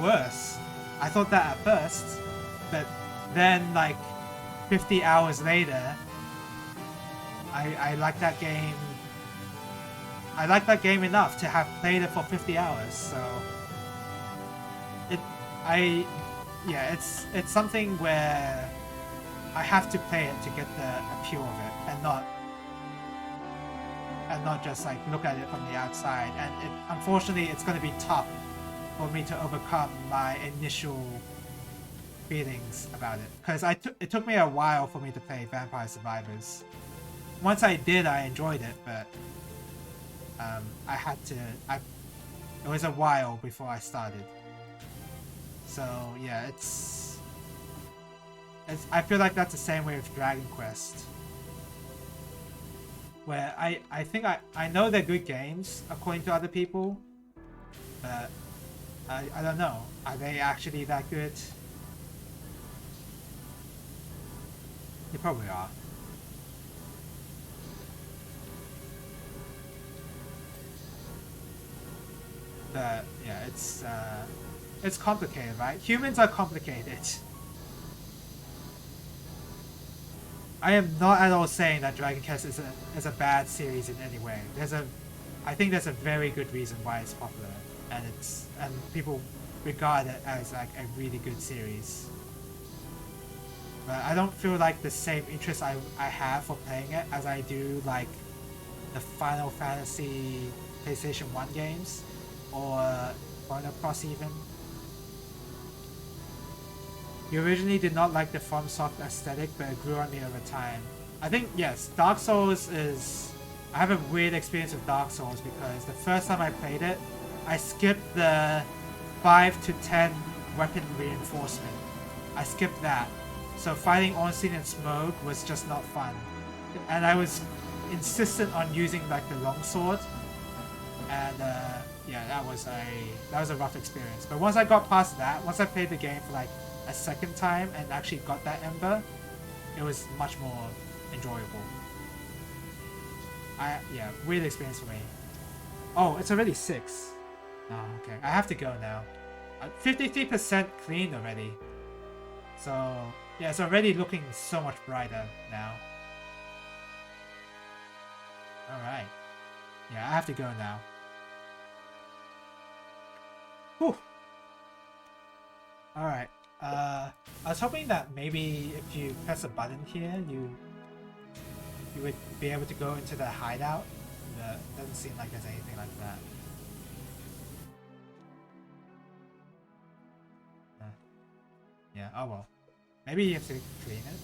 worse. I thought that at first, but then like 50 hours later, I like that game. I like that game enough to have played it for 50 hours, so yeah, it's something where I have to play it to get the appeal of it, and not just like look at it from the outside. And unfortunately, it's going to be tough for me to overcome my initial feelings about it, because it took me a while for me to play Vampire Survivors. Once I did, I enjoyed it, but it was a while before I started. So yeah, I feel like that's the same way with Dragon Quest, where I think I know they're good games according to other people, but I don't know, are they actually that good? They probably are. But yeah, it's complicated, right? Humans are complicated. I am not at all saying that Dragon Quest is a bad series in any way. I think there's a very good reason why it's popular, and people regard it as like a really good series. But I don't feel like the same interest I have for playing it as I do like the Final Fantasy PlayStation 1 games, or Chrono Cross even. You originally did not like the FromSoft aesthetic, but it grew on me over time. I think, yes, Dark Souls is... I have a weird experience with Dark Souls because the first time I played it, I skipped the 5 to 10 weapon reinforcement. I skipped that. So fighting Ornstein and Smoke was just not fun. And I was insistent on using like the longsword. And yeah, that was a rough experience. But once I got past that, once I played the game for like a second time and actually got that Ember, it was much more enjoyable. Yeah, weird experience for me. Oh, it's already 6. Oh, okay. I have to go now. 53% clean already. So yeah, it's already looking so much brighter now. Alright. Yeah, I have to go now. Whew. Alright. I was hoping that maybe if you press a button here, you would be able to go into the hideout. But it doesn't seem like there's anything like that. Yeah, oh well. Maybe you have to clean it.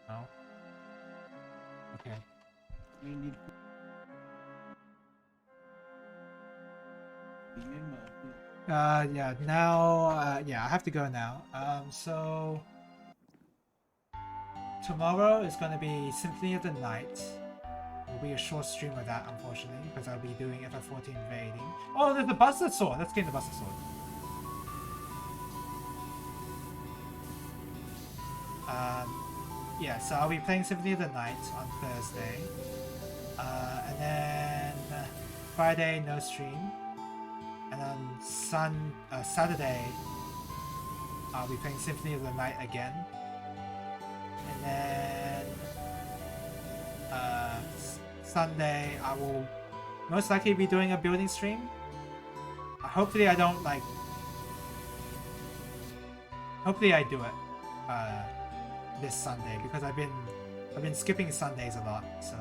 No? Okay. Yeah, now, yeah, I have to go now. So... tomorrow is gonna be Symphony of the Night. It will be a short stream of that, unfortunately, because I'll be doing FF14 invading. Oh, there's the Bastard Sword! Let's get the Bastard Sword. Yeah, so I'll be playing Symphony of the Night on Thursday. And then Friday, no stream. And on Saturday, I'll be playing Symphony of the Night again. And then Sunday, I will most likely be doing a building stream. Hopefully I don't like... hopefully I do it this Sunday, because I've been skipping Sundays a lot, so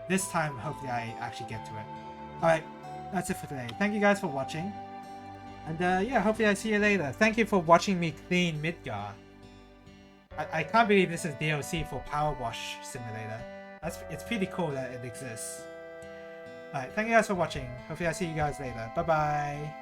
this time hopefully I actually get to it. Alright, that's it for today. Thank you guys for watching, and yeah, hopefully I see you later. Thank you for watching me clean Midgar. I can't believe this is DLC for Power Wash Simulator. It's pretty cool that it exists. Alright, thank you guys for watching. Hopefully I see you guys later. Bye bye.